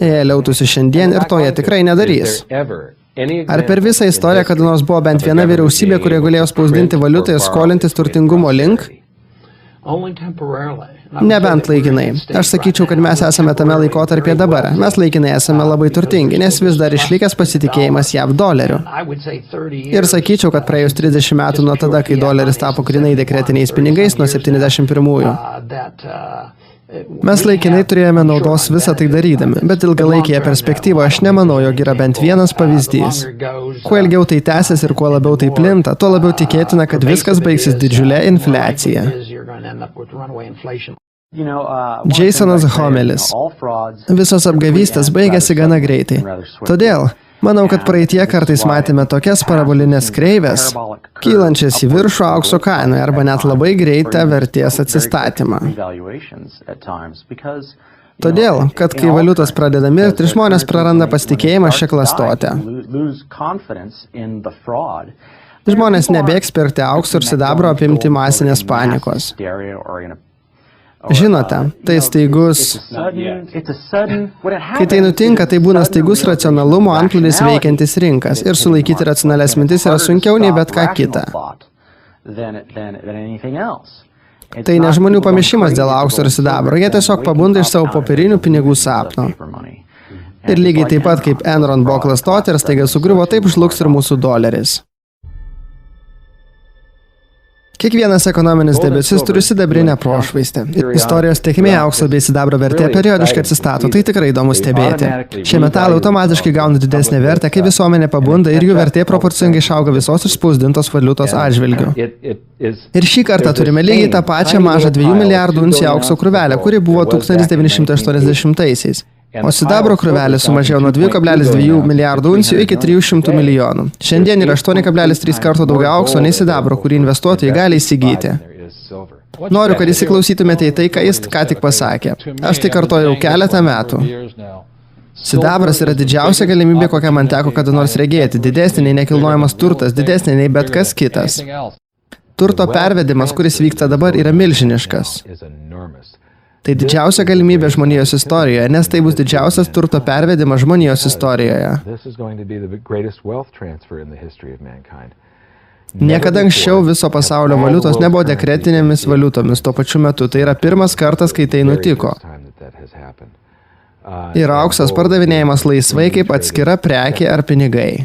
Speaker 1: Jie liautųsi šiandien ir to jie tikrai nedarys. Ar per visą istoriją kada nors buvo bent viena vyriausybė, kurie galėjo spausdinti valiutą ir skolintis turtingumo link? Nebent laikinai. Aš sakyčiau, kad mes esame tame laikotarpyje dabar. Mes laikinai esame labai turtingi, nes vis dar išlikęs pasitikėjimas JAV doleriu. Ir sakyčiau, kad praėjus 30 metų nuo tada, kai doleris tapo grynai dekretiniais pinigais nuo 71-ųjų. Mes laikinai turėjome naudos visą tai darydami, bet ilgalaikėje perspektyvoje aš nemanau, jog yra bent vienas pavyzdys. Kuo ilgiau tai tęsis ir kuo labiau tai plinta, tuo labiau tikėtina, kad viskas baigsis didžiulė infliacija. Jasonas Homelis. Visos apgavystės baigėsi gana greitai. Todėl manau, kad praeitie kartais matėme tokias parabolinės kreivės, kylančias į viršų aukso kainoje arba net labai greitą vertės atsistatymą. Todėl, kad kai valiutos pradeda mirti, žmonės praranda pasitikėjimą šią klastotę. Žmonės nebėgs pirkti aukso ir sidabro apimti masinės panikos. Žinote, tai staigus. Kai tai nutinka, tai būna staigus racionalumo antplūdis veikiantis rinkas ir sulaikyti racionalias mintis yra sunkiau nei bet ką kita. Tai ne žmonių pamišimas dėl aukso ir sidabro, jie tiesiog pabunda iš savo popierinių pinigų sapno. Ir lygiai taip pat kaip Enron buvo klastotė ir staiga sugriuvo, taip žlugs ir mūsų doleris. Kiekvienas ekonominis debesis turi sidabrinę prošvaistę. Istorijos tėkmė aukso bei sidabro vertė periodiškai atsistato, tai tikrai įdomu stebėti. Šie metalai automatiškai gauna didesnę vertę, kai visuomenė pabunda ir jų vertė proporcingai išauga visos išspausdintos valiutos atžvilgiu. Ir šį kartą turime lygiai tą pačią mažą 2 milijardų uncijų aukso krūvelę, kuri buvo 1980-aisiais. O sidabro krūvelė sumažėjo nuo 2,2 milijardų uncijų iki 300 milijonų. Šiandien yra 8,3 kartų daugiau aukso nei sidabro, kurį investuotojai gali įsigyti. Noriu, kad įsiklausytumėte į tai, ką jis ką tik pasakė. Aš tai kartojau keletą metų. Sidabras yra didžiausia galimybė, kokią man teko kada nors regėti. Didesnė nei nekilnojamas turtas, didesnė nei bet kas kitas. Turto pervedimas, kuris vyksta dabar, yra milžiniškas. Tai didžiausia galimybė žmonijos istorijoje, nes tai bus didžiausias turto pervedimas žmonijos istorijoje. Niekada anksčiau viso pasaulio valiutos nebuvo dekretinėmis valiutomis tuo pačiu metu. Tai yra pirmas kartas, kai tai nutiko. Ir auksas pardavinėjimas laisvai kaip atskira prekė ar pinigai.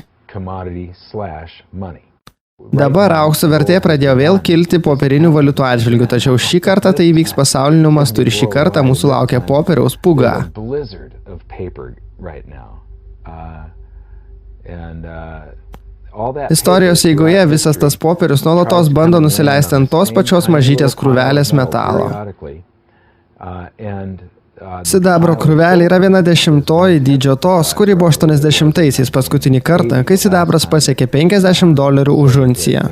Speaker 1: Dabar aukso vertė pradėjo vėl kilti popierinių valiutų atžvilgių, tačiau šį kartą tai įvyks pasauliniu mastu ir šį kartą mūsų laukia popieriaus pūga. Istorijos eigoje visas tas popierius nuolatos bando nusileisti ant tos pačios mažytės krūvelės metalo. Sidabro krūvelė yra 1/10 dydžio tos, kuri buvo 80-aisiais paskutinį kartą, kai sidabras pasiekė $50 už unciją.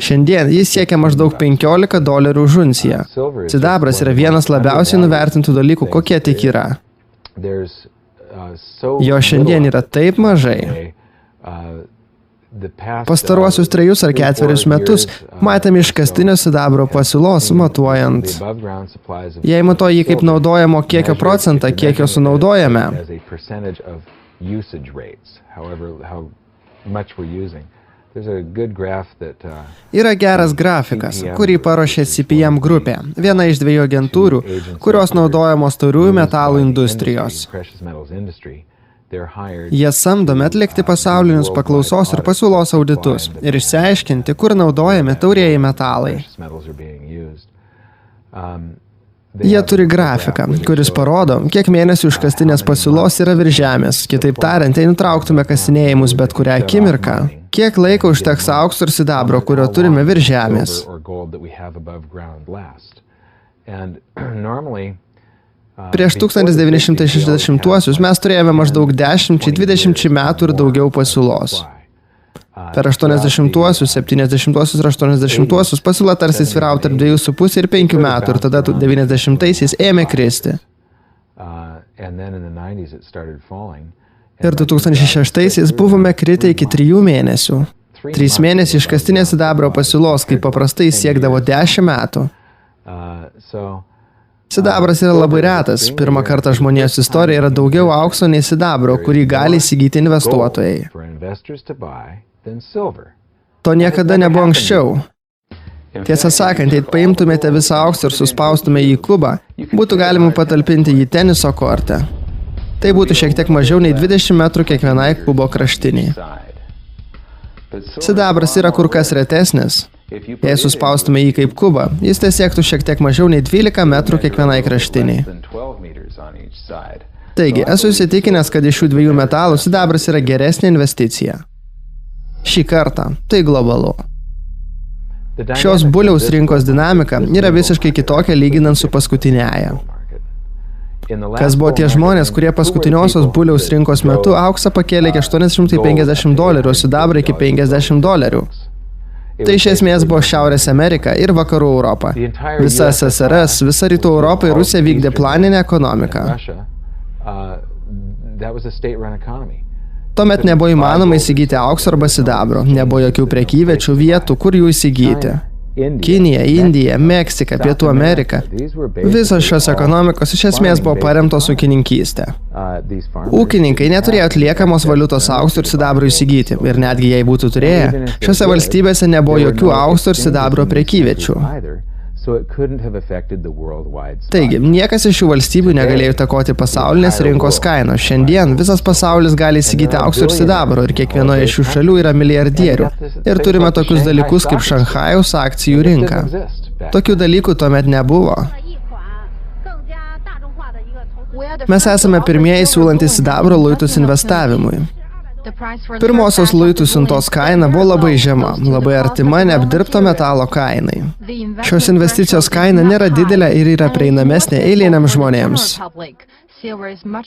Speaker 1: Šiandien jis siekia maždaug $15 už unciją. Sidabras yra vienas labiausiai nuvertintų dalykų, kokie tik yra. Jo šiandien yra taip mažai. Pastaruosius 3 ar 4 metus matėme iškastinio sidabro pasiūlos matuojant. Jei matuoji kaip naudojamo kiekio procentą, kiek jo sunaudojame. Yra geras grafikas, kurį paruošė CPM grupė, viena iš 2 agentūrų, kurios naudojamos tauriųjų metalų industrijos. Jie samdomi atlikti pasaulinius paklausos ir pasiūlos auditus ir išsiaiškinti, kur naudojami taurieji metalai. Jie turi grafiką, kuris parodo, kiek mėnesių iškastinės pasiūlos yra virš žemės. Kitaip tariant, jei nutrauktume kasinėjimus bet kurią akimirką, kiek laiko užteks aukso ir sidabro, kurio turime virš žemės. Prieš 1960-uosius mes turėjome maždaug 10-20 metų ir daugiau pasiūlos. Per 80-uosius, 70-uosius ir 80-uosius pasiūla tarsi svyravo tarp 2,5 ir 5 metų ir tada 90-aisiais ėmė kristi. Ir 2006-aisiais buvome kritę iki 3 mėnesių. 3 mėnesiai iškastinės sidabro pasiūlos, kaip paprastai siekdavo 10 metų. Sidabras yra labai retas. Pirmą kartą žmonijos istorijoje yra daugiau aukso nei sidabro, kurį gali įsigyti investuotojai. To niekada nebuvo anksčiau. Tiesą sakant, jei paimtumėte visą auksą ir suspaustume jį į kubą, būtų galima patalpinti jį teniso korte. Tai būtų šiek tiek mažiau nei 20 metrų kiekvienai kubo kraštiniai. Sidabras yra kur kas retesnis. Jei suspaustume jį kaip kubą, jis siektų šiek tiek mažiau nei 12 metrų kiekvienai kraštiniai. Taigi, esu įsitikinęs, kad iš šių 2 metalų sidabras yra geresnė investicija. Šį kartą tai globalu. Šios buliaus rinkos dinamika yra visiškai kitokia lyginant su paskutiniaja. Kas buvo tie žmonės, kurie paskutiniosios buliaus rinkos metu auksą pakėlė iki $850, o sidabrą iki $50. Tai iš esmės buvo Šiaurės Amerika ir Vakarų Europa. Visa SSRS, visa Rytų Europa ir Rusija vykdė planinę ekonomiką. Tuomet nebuvo įmanoma įsigyti aukso arba sidabro, nebuvo jokių prekyviečių vietų, kur jų įsigyti. Kinija, Indija, Meksika, Pietų Amerika. Visos šios ekonomikos iš esmės buvo paremtos ūkininkystė. Ūkininkai neturėjo atliekamos valiutos aukso ir sidabro įsigyti, ir netgi jei būtų turėję, šiose valstybėse nebuvo jokių aukso ir sidabro prekyviečių. Taigi, niekas iš šių valstybių negalėjo įtakoti pasaulinės rinkos kainos. Šiandien visas pasaulis gali įsigyti aukso ir sidabro ir kiekvienoje iš šių šalių yra milijardierių. Ir turime tokius dalykus kaip Šanchajaus akcijų rinka. Tokių dalykų tuomet nebuvo. Mes esame pirmieji siūlantys sidabro luitus investavimui. Pirmosios luitų siuntos kaina buvo labai žema, labai artima neapdirbto metalo kainai. Šios investicijos kaina nėra didelė ir yra prieinamesnė eiliniam žmonėms.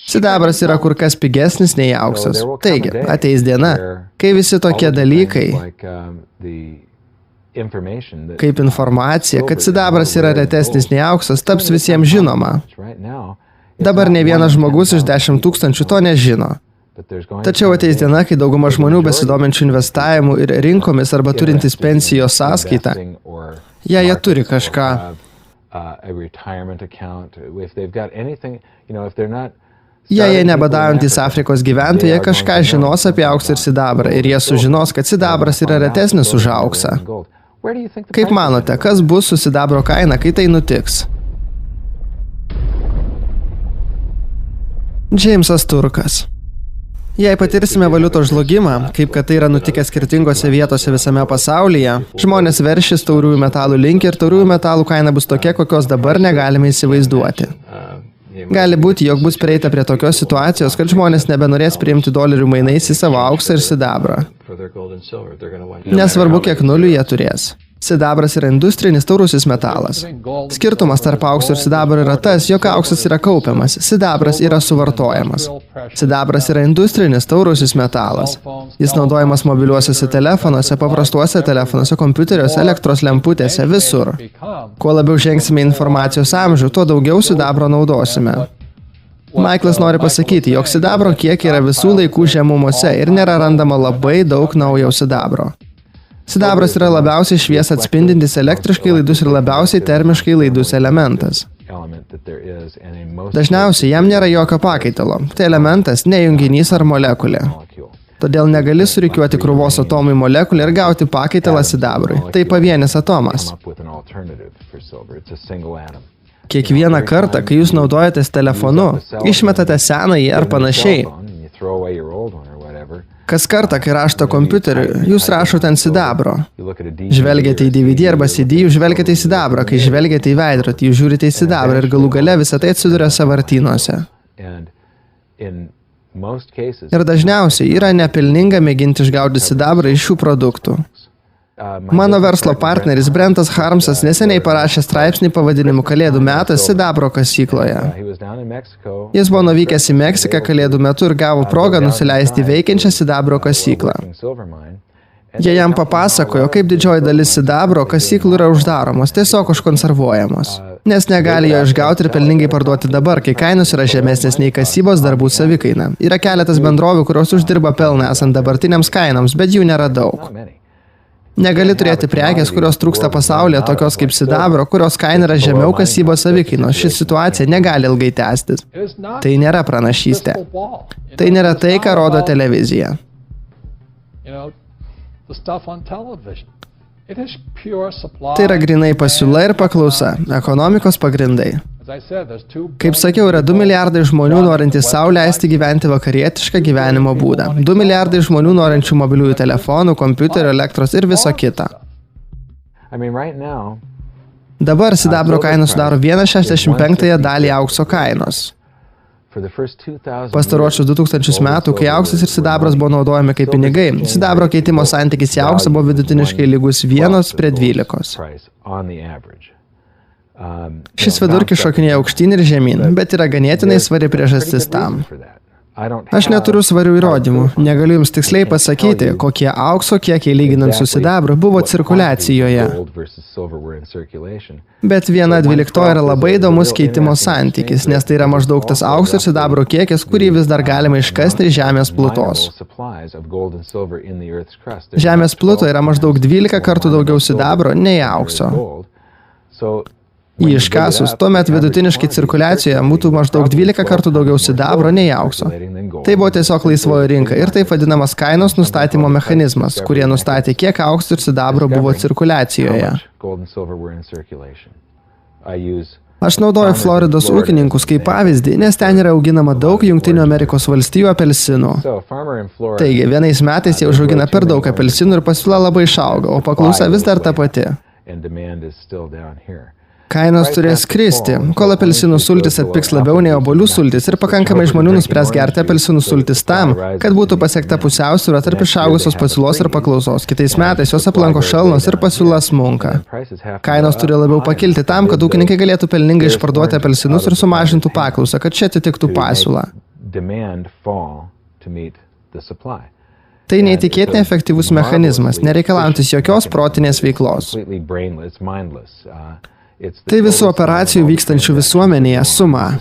Speaker 1: Sidabras yra kur kas pigesnis nei auksas. Taigi, ateis diena, kai visi tokie dalykai, kaip informacija, kad sidabras yra retesnis nei auksas, taps visiems žinoma. Dabar ne vienas žmogus iš 10 000 to nežino. Tačiau ateis diena, kai dauguma žmonių besidominčių investavimu ir rinkomis arba turintys pensijos sąskaitą, jie turi kažką. Jei nebadaujantis Afrikos gyventojai kažką žinos apie auksą ir sidabrą ir jie sužinos, kad sidabras yra retesnis už auksą. Kaip manote, kas bus su sidabro kaina, kai tai nutiks? Džeimsas Turkas. Jei patirsime valiutos žlugimą, kaip kad tai yra nutikę skirtingose vietose visame pasaulyje, žmonės veršis tauriųjų metalų link ir tauriųjų metalų kaina bus tokia, kokios dabar negalime įsivaizduoti. Gali būti, jog bus prieita prie tokios situacijos, kad žmonės nebenorės priimti dolerių mainais į savo auksą ir sidabrą. Nesvarbu, kiek nulių jie turės. Sidabras yra industrinis taurusis metalas. Skirtumas tarp aukso ir sidabro yra tas, jog auksas yra kaupiamas, sidabras yra suvartojamas. Sidabras yra industrinis taurusis metalas. Jis naudojamas mobiliuosiuose telefonuose, paprastuose telefonuose, kompiuteriuose, elektros lemputėse, visur. Kuo labiau žengsime informacijos amžių, tuo daugiau sidabro naudosime. Michaelas nori pasakyti, jog sidabro kiek yra visų laikų žemumose ir nėra randama labai daug naujo sidabro. Sidabras yra labiausiai šviesą atspindintis elektriškai laidus ir labiausiai termiškai laidus elementas. Dažniausiai jam nėra jokio pakaitalo. Tai elementas, ne junginys ar molekulė. Todėl negali surikiuoti krūvos atomų į molekulę ir gauti pakaitalą sidabrui. Tai pavienis atomas. Kiekvieną kartą, kai jūs naudojatės telefonu, išmetate senąjį ar panašiai. Kas kartą, kai rašote kompiuteriu, jūs rašote ant sidabro. Žvelgiate į DVD arba CD, jūs žvelgiate į sidabrą. Kai žvelgiate į veidrodį, jūs žiūrite į sidabrą ir galų gale visą tai atsiduria sąvartynuose. Ir dažniausiai yra nepelninga mėginti išgauti sidabrą iš šių produktų. Mano verslo partneris Brentas Harmsas neseniai parašė straipsnį pavadinimu Kalėdų metas sidabro kasykloje. Jis buvo nuvykęs į Meksiką Kalėdų metu ir gavo progą nusileisti veikiančią sidabro kasyklą. Jie jam papasakojo, kaip didžioji dalis sidabro kasyklų yra uždaromos, tiesiog užkonservuojamos, nes negali jo išgauti ir pelningai parduoti dabar, kai kainos yra žemesnės nei kasybos darbų savikaina. Yra keletas bendrovių, kurios uždirba pelną esant dabartiniams kainoms, bet jų nėra daug. Negali turėti prekės, kurios trūksta pasaulyje, tokios kaip sidabro, kurios kaina yra žemiau kasybos savikainos. Ši situacija negali ilgai tęstis. Tai nėra pranašystė. Tai nėra tai, ką rodo televizija. Tai yra grinai pasiūla ir paklausa, ekonomikos pagrindai. Kaip sakiau, yra 2 milijardai žmonių norintys sau leisti gyventi vakarietišką gyvenimo būdą. 2 milijardai žmonių norinčių mobiliųjų telefonų, kompiuterio, elektros ir viso kita. Dabar sidabro kainos sudaro 1,65 dalį aukso kainos. Pastaruosius 2000 metų, kai auksas ir sidabras buvo naudojami kaip pinigai, sidabro keitimo santykis į auksą buvo vidutiniškai lygus 1:12. Šis vidurkis šokinėja aukštyn ir žemyn, bet yra ganėtinai svari priežastis tam. Aš neturiu svarių įrodymų, negaliu jums tiksliai pasakyti, kokie aukso kiekiai lyginant su sidabru buvo cirkuliacijoje. Bet 1/12 yra labai įdomus keitimo santykis, nes tai yra maždaug tas aukso ir sidabro kiekis, kurį vis dar galima iškasti iš Žemės plutos. Žemės pluto yra maždaug 12 kartų daugiau sidabro nei aukso. Jį iškasus, tuomet vidutiniškai cirkuliacijoje būtų maždaug 12 kartų daugiau sidabro nei aukso. Tai buvo tiesiog laisvoji rinka ir taip vadinamas kainos nustatymo mechanizmas, kurie nustatė, kiek aukso ir sidabro buvo cirkuliacijoje. Aš naudoju Floridos ūkininkus kaip pavyzdį, nes ten yra auginama daug Jungtinių Amerikos valstijų apelsinų. Taigi, vienais metais jie užaugina per daug apelsinų ir pasiūla labai išauga, o paklausa vis dar ta pati. Kainos turės kristi, kol apelsinų sultis atpigs labiau nei obuolių sultis ir pakankamai žmonių nuspręs gerti apelsinų sultis tam, kad būtų pasiekta pusiausvyra tarp išaugusios pasiūlos ir paklausos. Kitais metais jos aplanko šalnos ir pasiūla smunka. Kainos turi labiau pakilti tam, kad ūkininkai galėtų pelningai išparduoti apelsinus ir sumažintų paklausą, kad čia atitiktų pasiūlą. Tai neįtikėtinai efektyvus mechanizmas, nereikalaujantis jokios protinės veiklos. Tai visų operacijų vykstančių visuomenėje suma.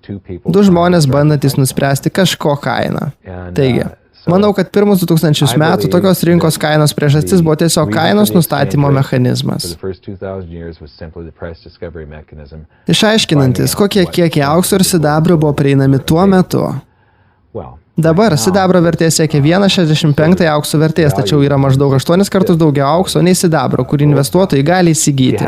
Speaker 1: 2 žmonės bandantis nuspręsti kažko kainą. Taigi, manau, kad pirmus 2000 metų tokios rinkos kainos priežastis buvo tiesiog kainos nustatymo mechanizmas. Išaiškinantis, kokie kiekiai aukso ir sidabro buvo prieinami tuo metu. Dabar sidabro vertė siekia 1,65 aukso vertės, tačiau yra maždaug 8 kartus daugiau aukso nei sidabro, kurį investuotojai gali įsigyti.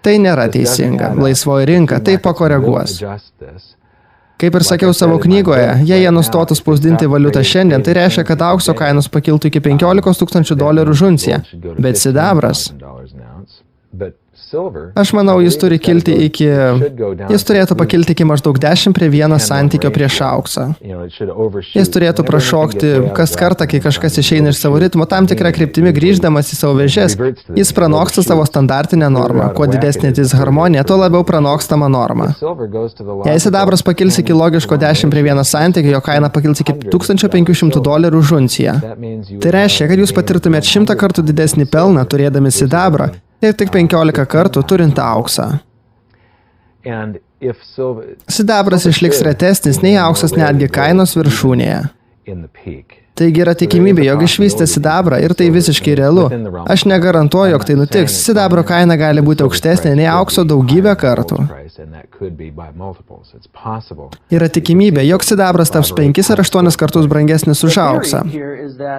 Speaker 1: Tai nėra teisinga. Laisvoji rinka tai pakoreguos. Kaip ir sakiau savo knygoje, jei jie nustotų spausdinti valiutą šiandien, tai reiškia, kad aukso kainos pakiltų iki $15 000 už unciją, bet sidabras. Aš manau, jis turėtų pakilti iki maždaug 10:1 santykio prieš auksą. Jis turėtų prašokti kas kartą, kai kažkas išeina iš savo ritmo, tam tikrą kryptimi grįždamas į savo vėžes, jis pranoksta savo standartinę normą. Kuo didesnė disharmonija, tuo labiau pranokstama norma. Jei sidabras pakils iki logiško 10:1 santykio, jo kaina pakils iki $1500 už unciją. Tai reiškia, kad jūs patirtumėt 100 kartų didesnį pelną turėdami sidabrą, ir tik 15 kartų turint auksą. Sidabras išliks retesnis nei auksas netgi kainos viršūnėje. Taigi yra tikimybė, jog išvystė sidabrą ir tai visiškai realu. Aš negarantuoju, jog tai nutiks. Sidabro kaina gali būti aukštesnė nei aukso daugybę kartų. Yra tikimybė, jog sidabras taps 5 ar 8 kartus brangesnis už auksą.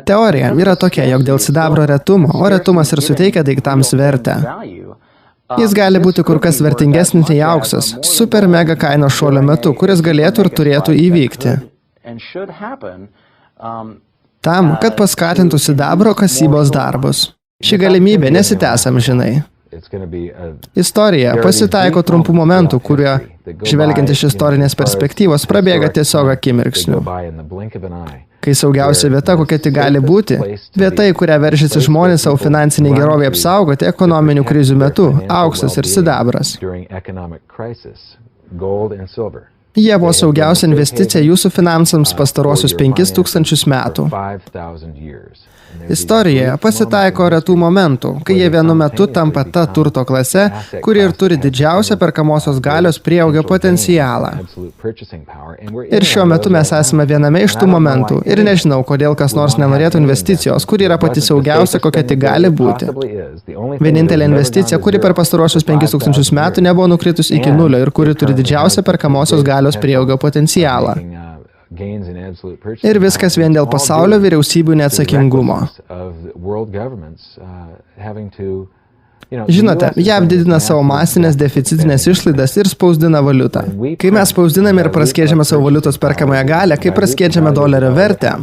Speaker 1: Teorija yra tokia, jog dėl sidabro retumo, o retumas ir suteikia daiktams vertę. Jis gali būti kur kas vertingesnis nei auksas, super mega kainos šuolio metu, kuris galėtų ir turėtų įvykti. Tam, kad paskatintų sidabro kasybos darbus. Ši galimybė nesitęs amžinai. Istorija pasitaiko trumpų momentų, kurie, žvelgiant iš istorinės perspektyvos, prabėga tiesiog akimirksniu. kai saugiausia vieta, kokia tik gali būti, vieta, į kurią veržiasi žmonės savo finansinį gerovę apsaugoti ekonominių krizių metu, auksas ir sidabras. Jie buvo saugiausia investicija jūsų finansams pastarosius 5000 metų. Istorijoje pasitaiko retų momentų, kai jie vienu metu tampa ta turto klase, kuri ir turi didžiausią perkamosios galios prieaugio potencialą. Ir šiuo metu mes esame viename iš tų momentų ir nežinau, kodėl kas nors nenorėtų investicijos, kuri yra pati saugiausia, kokia tik gali būti. Vienintelė investicija, kuri per pastaruosius 5000 metų nebuvo nukritus iki nulio ir kuri turi didžiausią perkamosios galios prieaugio potencialą. Ir viskas vien dėl pasaulio vyriausybių neatsakingumo. Žinote, JAV didina savo masinės deficitinės išlaidas ir spausdina valiutą. Kai mes spausdiname ir praskiedžiame savo valiutos perkamąją galę, kai praskiedžiame dolerio vertę,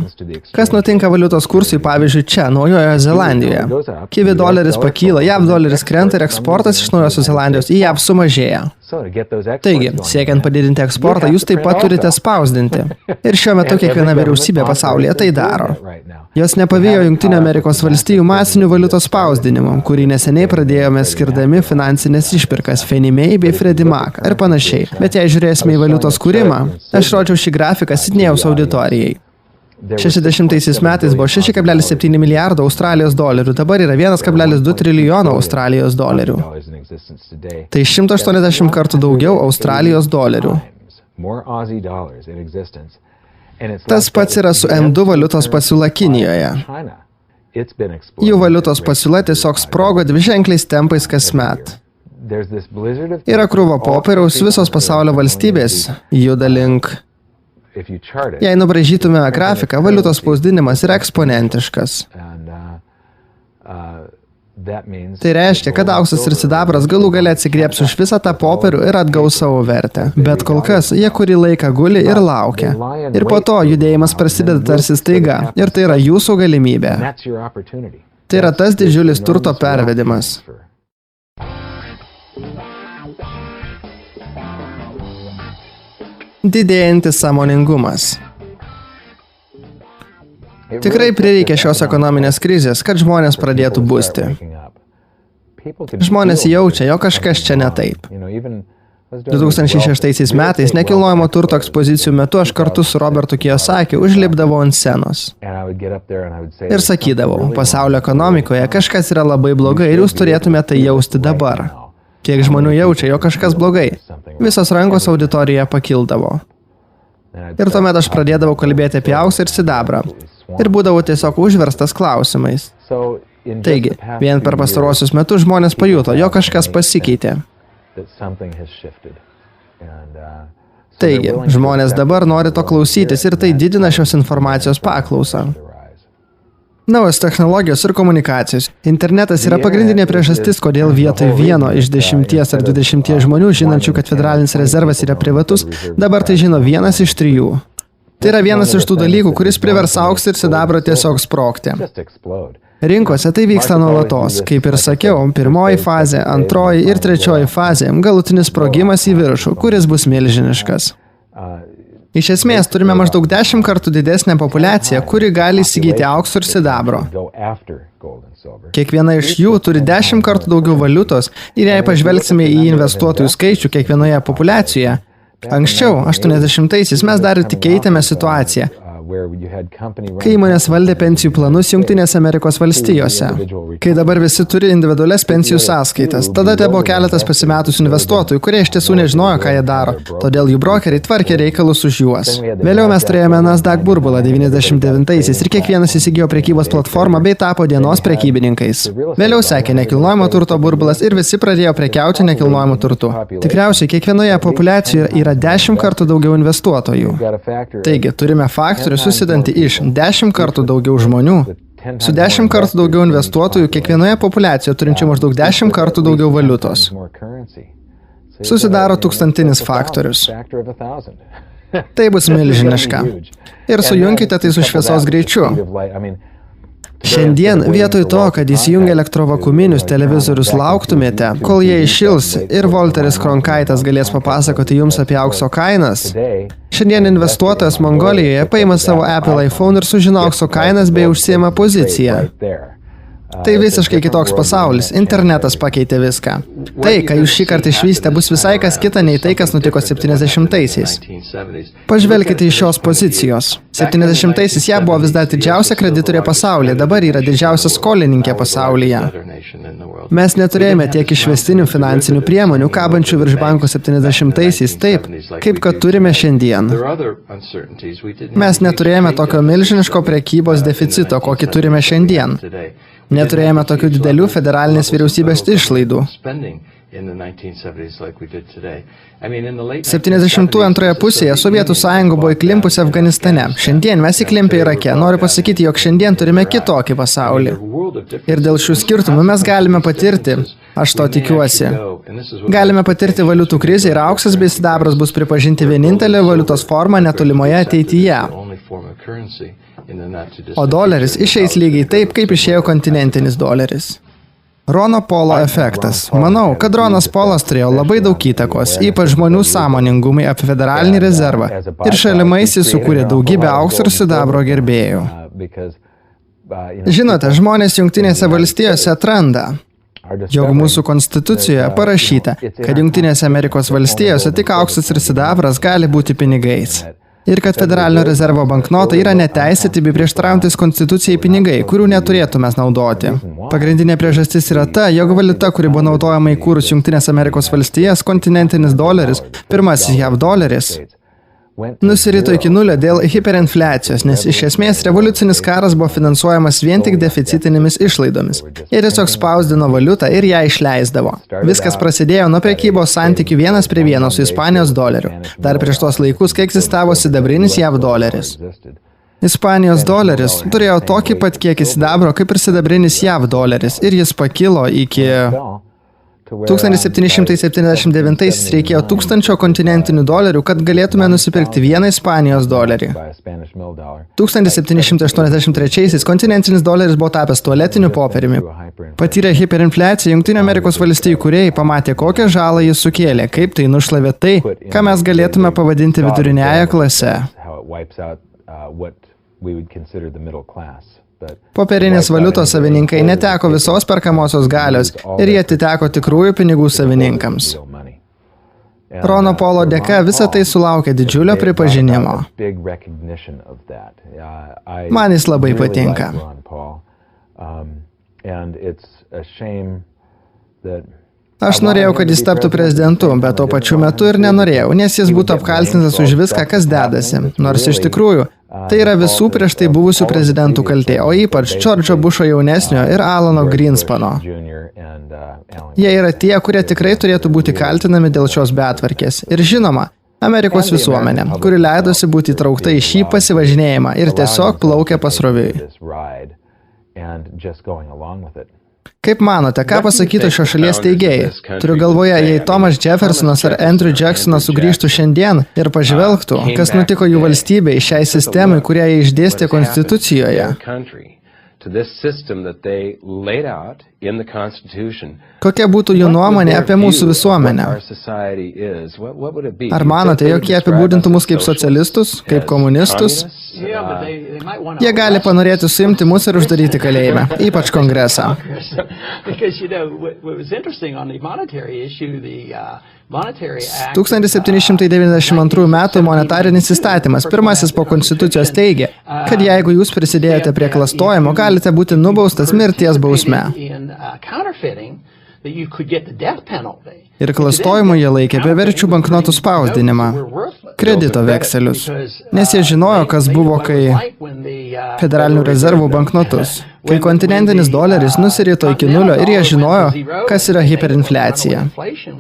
Speaker 1: kas nutinka valiutos kursui, pavyzdžiui, čia, Naujojoje Zelandijoje? Kivi doleris pakyla, JAV doleris krenta ir eksportas iš Naujosios Zelandijos į JAV sumažėja. Taigi, siekiant padidinti eksportą, jūs taip pat turite spausdinti. Ir šiuo metu kiekviena vyriausybė pasaulyje tai daro. Jos nepavijo Jungtinių Amerikos valstijų masinių valiutos spausdinimų, kurį neseniai pradėjome skirdami finansinės išpirkas Fannie Mae bei Freddie Mac ir panašiai. Bet jei žiūrėsime į valiutos kūrimą, aš rodžiau šį grafiką Sidnėjaus auditorijai. 60 metais buvo 6,7 milijardo Australijos dolerių, dabar yra 1,2 trilijono Australijos dolerių. Tai 180 kartų daugiau Australijos dolerių. Tas pats yra su M2 valiutos pasiūla Kinijoje. Jų valiutos pasiūla tiesiog sprogo dviženkliais tempais kasmet. Yra krūva popieriaus, visos pasaulio valstybės juda link. Jei nubraižytume grafiką, valiutos spausdinimas yra eksponentiškas. Tai reiškia, kad auksas ir sidabras galų gale atsigriebs už visą tą popierių ir atgaus savo vertę. Bet kol kas jie kurį laiką guli ir laukia. Ir po to judėjimas prasideda tarsi staiga. Ir tai yra jūsų galimybė. Tai yra tas didžiulis turto pervedimas. Didėjantis sąmoningumas. Tikrai prireikia šios ekonominės krizės, kad žmonės pradėtų busti. Žmonės jaučia, jog kažkas čia ne taip. 2006 metais nekilnojamo turto ekspozicijų metu aš kartu su Robertu Kiyosaki užlipdavau ant scenos. Ir sakydavau, pasaulio ekonomikoje kažkas yra labai blogai ir jūs turėtumėte tai jausti dabar. Kiek žmonių jaučia, jo kažkas blogai. Visos rankos auditorijoje pakildavo. Ir tuomet aš pradėdavau kalbėti apie auksą ir sidabrą. Ir būdavau tiesiog užverstas klausimais. Taigi, vien per pastarosius metus žmonės pajuto, jo kažkas pasikeitė. Taigi, žmonės dabar nori to klausytis ir tai didina šios informacijos paklausą. Naujos technologijos ir komunikacijos. Internetas yra pagrindinė priežastis, kodėl vietoj 1 iš 10 ar 20 žmonių, žinančių, kad federalinis rezervas yra privatus, dabar tai žino 1 iš 3. Tai yra vienas iš tų dalykų, kuris privers auksą ir sidabrą tiesiog sprogti. Rinkose tai vyksta nuolatos. Kaip ir sakiau, pirmoji fazė, antroji ir trečioji fazė, galutinis sprogimas į viršų, kuris bus milžiniškas. Iš esmės, turime maždaug 10 kartų didesnę populiaciją, kuri gali įsigyti aukso ir sidabro. Kiekviena iš jų turi 10 kartų daugiau valiutos ir jei pažvelgsime į investuotojų skaičių kiekvienoje populiacijoje, anksčiau, 80-aisiais, mes dar tik keitėme situaciją, kai įmonės valdė pensijų planus Jungtinėse Amerikos valstijose, kai dabar visi turi individualias pensijų sąskaitas. Tada te buvo keletas pasimetusių investuotojų, kurie iš tiesų nežinojo, ką jie daro, todėl jų brokeriai tvarkė reikalus už juos. Vėliau mes turėjome Nasdaq burbulą 99-aisiais ir kiekvienas įsigijo prekybos platformą bei tapo dienos prekybininkais. Vėliau sekė nekilnojamo turto burbulas ir visi pradėjo prekiauti nekilnojamu turtu. Tikriausiai kiekvienoje populiacijoje yra 10 kartų daugiau investuotojų. Taigi, turime faktorių susidanti iš 10 kartų daugiau žmonių, su 10 kartų daugiau investuotojų kiekvienoje populiacijoje turinčių maždaug 10 kartų daugiau valiutos. Susidaro tūkstantinis faktorius. Tai bus milžiniška. Ir sujunkite tai su šviesos greičiu. Šiandien vietoj to, kad įsijungę elektrovakuminius televizorius lauktumėte, kol jie iššils ir Volteris Kronkaitas galės papasakoti jums apie aukso kainas, Šiandien investuotojas Mongolijoje paima savo Apple iPhone ir sužino aukso kainas bei užsiema poziciją. Tai visiškai kitoks pasaulis, internetas pakeitė viską. Tai, ką jūs šį kartą išvystė, bus visai kas kita nei tai, kas nutiko 70-aisiais. Pažvelkite iš šios pozicijos. 70-aisiais ją buvo vis dar didžiausia kreditorė pasaulyje, dabar yra didžiausia skolininkė pasaulyje. Mes neturėjome tiek išvestinių finansinių priemonių, kabančių virš banko 70-aisiais taip, kaip kad turime šiandien. Mes neturėjome tokio milžiniško prekybos deficito, kokį turime šiandien. Neturėjome tokių didelių federalinės vyriausybės išlaidų. 70-ųjų antroje pusėje Sovietų sąjunga buvo įklimpusi Afganistane. Šiandien mes įklimpę Irake. Noriu pasakyti, jog šiandien turime kitokį pasaulį. Ir dėl šių skirtumų mes galime patirti, aš to tikiuosi, galime patirti valiutų krizę ir auksas bei sidabras bus pripažinti vienintelė valiutos forma netolimoje ateityje. O doleris išeis lygiai taip, kaip išėjo kontinentinis doleris. Rono Polo efektas. Manau, kad Ronas Polas turėjo labai daug įtakos, ypač žmonių sąmoningumai apie federalinį rezervą ir šalimais jis sukūrė daugybę aukso ir sidabro gerbėjų. Žinote, žmonės Jungtinėse valstijose atranda, jog mūsų konstitucijoje parašyta, kad Jungtinėse Amerikos valstijose tik auksas ir sidabras gali būti pinigais. Ir kad federalinio rezervo banknotai yra neteisėti bei prieštaraujantis konstitucijai pinigai, kurių neturėtume naudoti. Pagrindinė priežastis yra ta, jog valiuta, kuri buvo naudojama įkūrus Jungtinės Amerikos valstijas, kontinentinis doleris, pirmasis JAV doleris, nusirito iki nulio dėl hiperinfliacijos, nes iš esmės revoliucinis karas buvo finansuojamas vien tik deficitinėmis išlaidomis. Jie tiesiog spausdino valiutą ir ją išleisdavo. Viskas prasidėjo nuo prekybos santykių 1:1 su Ispanijos doleriu. Dar prieš tos laikus, kai egzistavo sidabrinis JAV doleris. Ispanijos doleris turėjo tokį pat kiekį sidabro kaip ir sidabrinis JAV doleris ir jis pakilo iki 1779 reikėjo 1000 kontinentinių dolerių, kad galėtume nusipirkti vieną Ispanijos dolerį. 1783 kontinentinis doleris buvo tapęs tualetiniu popieriumi. Patyrę hiperinfliaciją, Jungtinių Amerikos valstijų kūrėjai pamatė, kokią žalą jis sukėlė, kaip tai nušlavė tai, ką mes galėtume pavadinti viduriniąja klase. Popierinės valiutos savininkai neteko visos perkamosios galios ir jie atiteko tikrųjų pinigų savininkams. Rono Polo dėka visą tai sulaukė didžiulio pripažinimo. Man jis labai patinka. Aš norėjau, kad jis taptų prezidentu, bet tuo pačiu metu ir nenorėjau, nes jis būtų apkaltintas už viską, kas dedasi. Nors iš tikrųjų, tai yra visų prieš tai buvusių prezidentų kaltė, o ypač Džordžo Bušo jaunesnio ir Alano Greenspano. Jie yra tie, kurie tikrai turėtų būti kaltinami dėl šios betvarkės. Ir žinoma, Amerikos visuomenė, kuri leidosi būti įtraukta į šį pasivažinėjimą ir tiesiog plaukė pasroviui. Kaip manote, ką pasakytų šios šalies teigėjai? Turiu galvoje, jei Thomas Jeffersonas ar Andrew Jacksonas sugrįžtų šiandien ir pažvelgtų, kas nutiko jų valstybei, šiai sistemai, kurią jie išdėstė Konstitucijoje. Kokia būtų jų nuomonė apie mūsų visuomenę? Ar manote, jog jie apibūdintų mus kaip socialistus, kaip komunistus? Jie gali panorėti suimti mus ir uždaryti kalėjime, ypač Kongresą. 1792 metų monetarinis įstatymas, pirmasis po konstitucijos teigė, kad jeigu jūs prisidėjote prie klastojimo, galite būti nubaustas mirties bausme. Ir klastojimu jie laikė beverčių banknotų spausdinimą, kredito vekselius, nes jie žinojo, kas buvo, kai federalinių rezervų banknotus, kai kontinentinis doleris nusirito iki nulio ir jie žinojo, kas yra hiperinfliacija.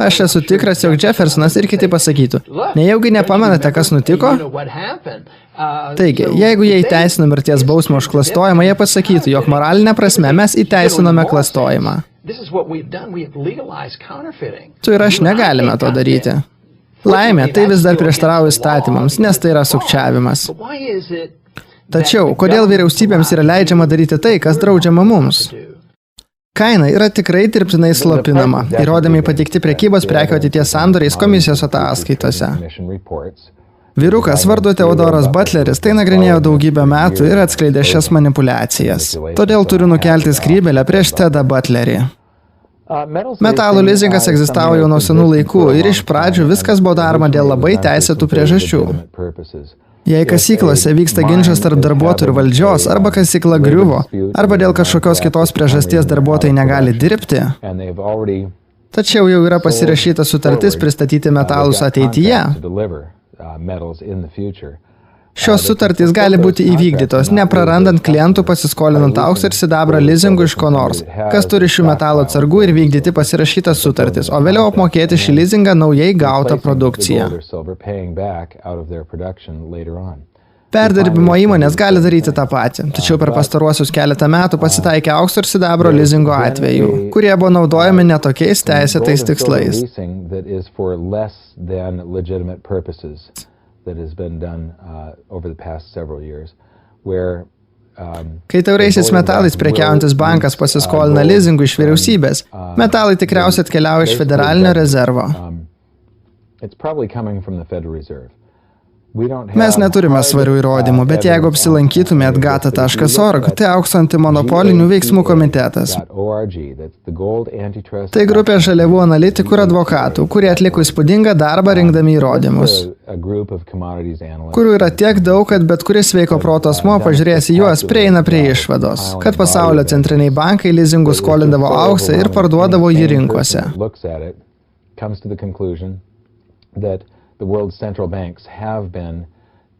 Speaker 1: Aš esu tikras, jog Jeffersonas ir kiti pasakytų, nejaugi nepamenate, kas nutiko? Taigi, jeigu jie įteisino mirties bausmę už klastojimą, jie pasakytų, jog moralinė prasme mes įteisinome klastojimą. Tu ir aš negalime to daryti. Laimė, tai vis dar prieštarauja įstatymams, nes tai yra sukčiavimas. Tačiau, kodėl vyriausybėms yra leidžiama daryti tai, kas draudžiama mums? Kaina yra tikrai dirbtinai slopinama, įrodymai pateikti prekybos prekių ateities sandoriais komisijos ataskaitose. Vyrukas vardu Theodoras Butleris tai nagrinėjo daugybę metų ir atskleidė šias manipulacijas. Todėl turiu nukelti skrybėlę prieš Tedą Butlerį. Metalų lizingas egzistavo jau nuo senų laikų ir iš pradžių viskas buvo daroma dėl labai teisėtų priežasčių. Jei kasyklose vyksta ginčas tarp darbuotojų ir valdžios, arba kasykla griuvo, arba dėl kažkokios kitos priežasties darbuotojai negali dirbti, tačiau jau yra pasirašyta sutartis pristatyti metalus ateityje, šios sutartys gali būti įvykdytos, neprarandant klientų pasiskolinant auksą ir sidabrą lizingų iš ko nors, kas turi šių metalo atsargų ir vykdyti pasirašytas sutartis, o vėliau apmokėti šį lizingą naujai gautą produkciją. Perdirbimo įmonės gali daryti tą patį, tačiau per pastaruosius keletą metų pasitaikė aukso ir sidabro lizingo atvejų, kurie buvo naudojami netokiais teisėtais tikslais. Kai tauriaisiais metalais prekiaujantis bankas pasiskolina lizingų iš vyriausybės, metalai tikriausiai atkeliauja iš federalinio rezervo. Mes neturime svarių įrodymų, bet jeigu apsilankytumėt gata.org, tai aukso antimonopolinių veiksmų komitetas. Tai grupė žaliavų analitikų ir advokatų, kurie atliko įspūdingą darbą rinkdami įrodymus, kurių yra tiek daug, kad bet kuris sveiko proto asmuo pažiūrėjęs į juos prieina prie išvados, kad pasaulio centriniai bankai lizingų skolindavo auksą ir parduodavo jį rinkose.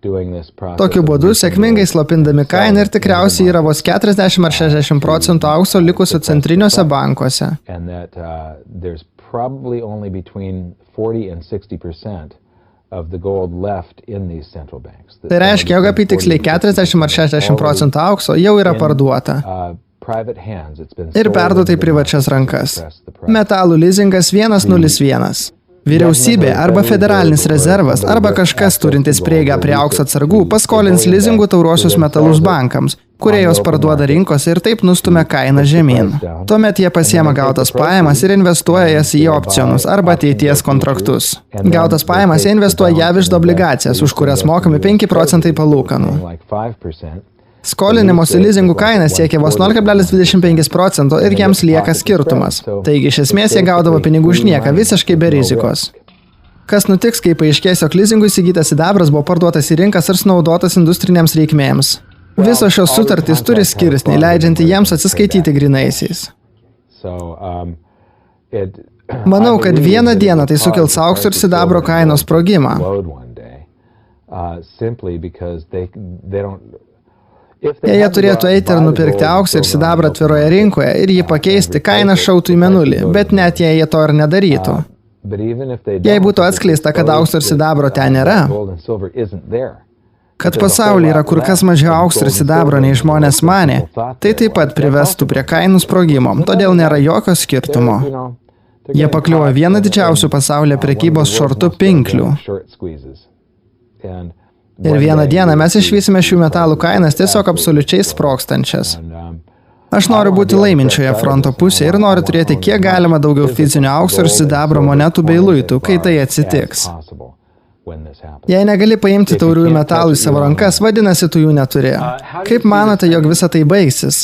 Speaker 1: Tokiu būdu sėkmingai slopindami kainą ir tikriausiai yra vos 40 ar 60% aukso likusio centriniuose bankuose. Tai reiškia, jog apytiksliai 40 ar 60% aukso jau yra parduota ir perduota į privačias rankas. Metalų lizingas 101. Vyriausybė arba federalinis rezervas arba kažkas turintis prieigą prie aukso atsargų paskolins lizingų tauruosius metalus bankams, kurie jos parduoda rinkose ir taip nustumia kainą žemyn. Tuomet jie pasiema gautas pajamas ir investuoja jas į opcionus arba ateities kontraktus. Gautas pajamas jie investuoja JAV iždo obligacijas, už kurias mokami 5% palūkanų. Skolinimosi lizingų kaina siekia vos 0,25% ir jiems lieka skirtumas. Taigi, iš esmės, jie gaudavo pinigų už nieką, visiškai be rizikos. Kas nutiks, kai paaiškės, jog lizingų įsigytas sidabras buvo parduotas į rinkas ir sunaudotas industrinėms reikmėms? Visos šios sutartys turi skirsnį, leidžiantį jiems atsiskaityti grynaisiais. Manau, kad vieną dieną tai sukels aukso ir sidabro kainos sprogimą. Jei jie turėtų eiti ir nupirkti auksą ir sidabrą atviroje rinkoje ir jį pakeisti, kaina šautų į mėnulį, bet net jei jie to ir nedarytų. Jei būtų atskleista, kad aukso ir sidabro ten nėra, kad pasaulyje yra kur kas mažiau aukso ir sidabro nei žmonės manė, tai taip pat privestų prie kainų sprogimo, todėl nėra jokio skirtumo. Jie pakliuvo vieną didžiausių pasaulyje prekybos šortų pinklių. Ir vieną dieną mes išvysime šių metalų kainas tiesiog absoliučiai sprogstančias. Aš noriu būti laiminčioje fronto pusėje ir noriu turėti kiek galima daugiau fizinio aukso ir sidabro monetų bei luitų, kai tai atsitiks. Jei negali paimti tauriųjų metalų į savo rankas, vadinasi, tu jų neturi. Kaip manote, jog visa tai baigsis?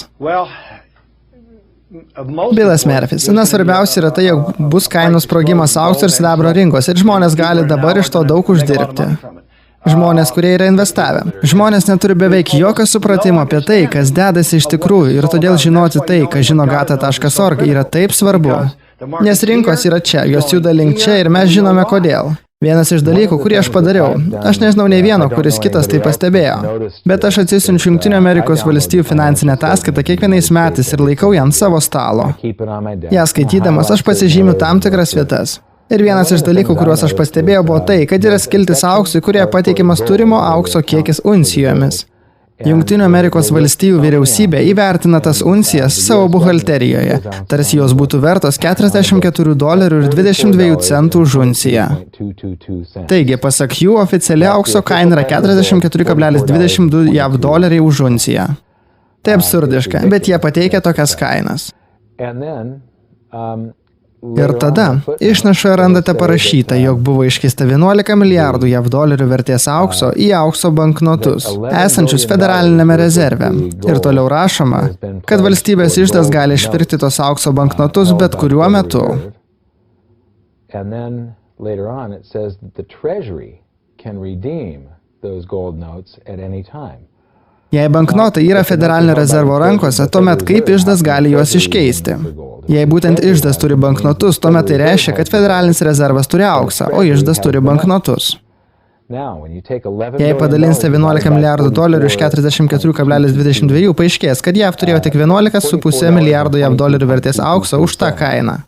Speaker 1: Bilas Murphys. Svarbiausia yra tai, jog bus kainų sprogimas aukso ir sidabro rinkos ir žmonės gali dabar iš to daug uždirbti. Žmonės, kurie yra investavę. Žmonės neturi beveik jokio supratimo apie tai, kas dedasi iš tikrųjų ir todėl žinoti tai, kas žino gata.org yra taip svarbu. Nes rinkos yra čia, jos juda link čia ir mes žinome kodėl. Vienas iš dalykų, kurį aš padariau. Aš nežinau nei vieno, kuris kitas tai pastebėjo. Bet aš atsisiunčiu Jungtinių Amerikos valstijų finansinę ataskaitą kiekvienais metais ir laikau ją ant savo stalo. Ja skaitydamas, aš pasižymiu tam tikras vietas. Ir vienas iš dalykų, kuriuos aš pastebėjau, buvo tai, kad yra skiltis auksui, kurie pateikiamas turimo aukso kiekis uncijomis. Jungtinių Amerikos valstijų vyriausybė įvertina tas uncijas savo buhalterijoje, tarsi jos būtų vertos $44.22 už unciją. Taigi, pasak jų, oficiali aukso kaina yra $44.22 JAV už unciją. Tai absurdiška, bet jie pateikia tokias kainas. Ir tada išnašoje randate parašyta, jog buvo iškeista 11 milijardų JAV dolerių vertės aukso į aukso banknotus, esančius federalinėme rezerve. Ir toliau rašoma, kad valstybės iždas gali išpirkti tos aukso banknotus bet kuriuo metu.
Speaker 2: And then later on it says that the Treasury can redeem those gold notes at any time.
Speaker 1: Jei banknotai yra federalinio rezervo rankose, tuomet kaip iždas gali juos iškeisti? Jei būtent iždas turi banknotus, tuomet tai reiškia, kad federalinis rezervas turi auksą, o iždas turi banknotus. Jei padalinsite 11 milijardų dolerių iš 44,22, paaiškės, kad JAV turėjo tik 11,5 milijardų JAV dolerių vertės aukso už tą kainą.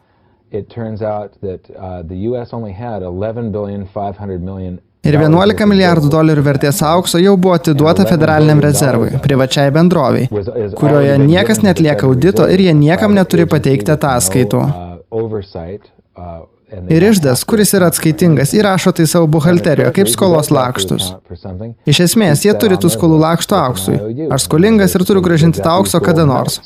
Speaker 2: It turns out that the US only had 11,500 million.
Speaker 1: Ir 11 milijardų dolerių vertės aukso jau buvo atiduota federaliniam rezervui, privačiai bendroviai, kurioje niekas netlieka audito ir jie niekam neturi pateikti ataskaitų. Ir iždas, kuris yra atskaitingas, įrašo tai savo buhalterijoje kaip skolos lakštus. Iš esmės, jie turi tų skolų lakštų auksui. Aš skolingas ir turiu grąžinti tą aukso kada nors.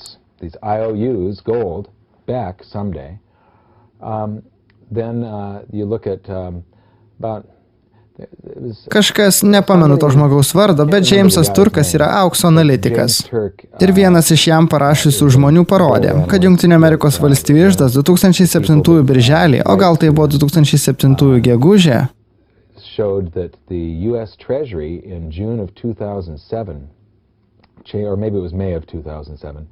Speaker 1: Kažkas, nepamenu to žmogaus vardo, bet Jamesas Turkas yra aukso analitikas. Ir vienas iš jam parašysių žmonių parodė, kad Jungtinių Amerikos valstijų iždas 2007 birželį, o gal tai buvo 2007 gegužę,
Speaker 2: showed that the US Treasury in June of 2007, or maybe it was May of 2007,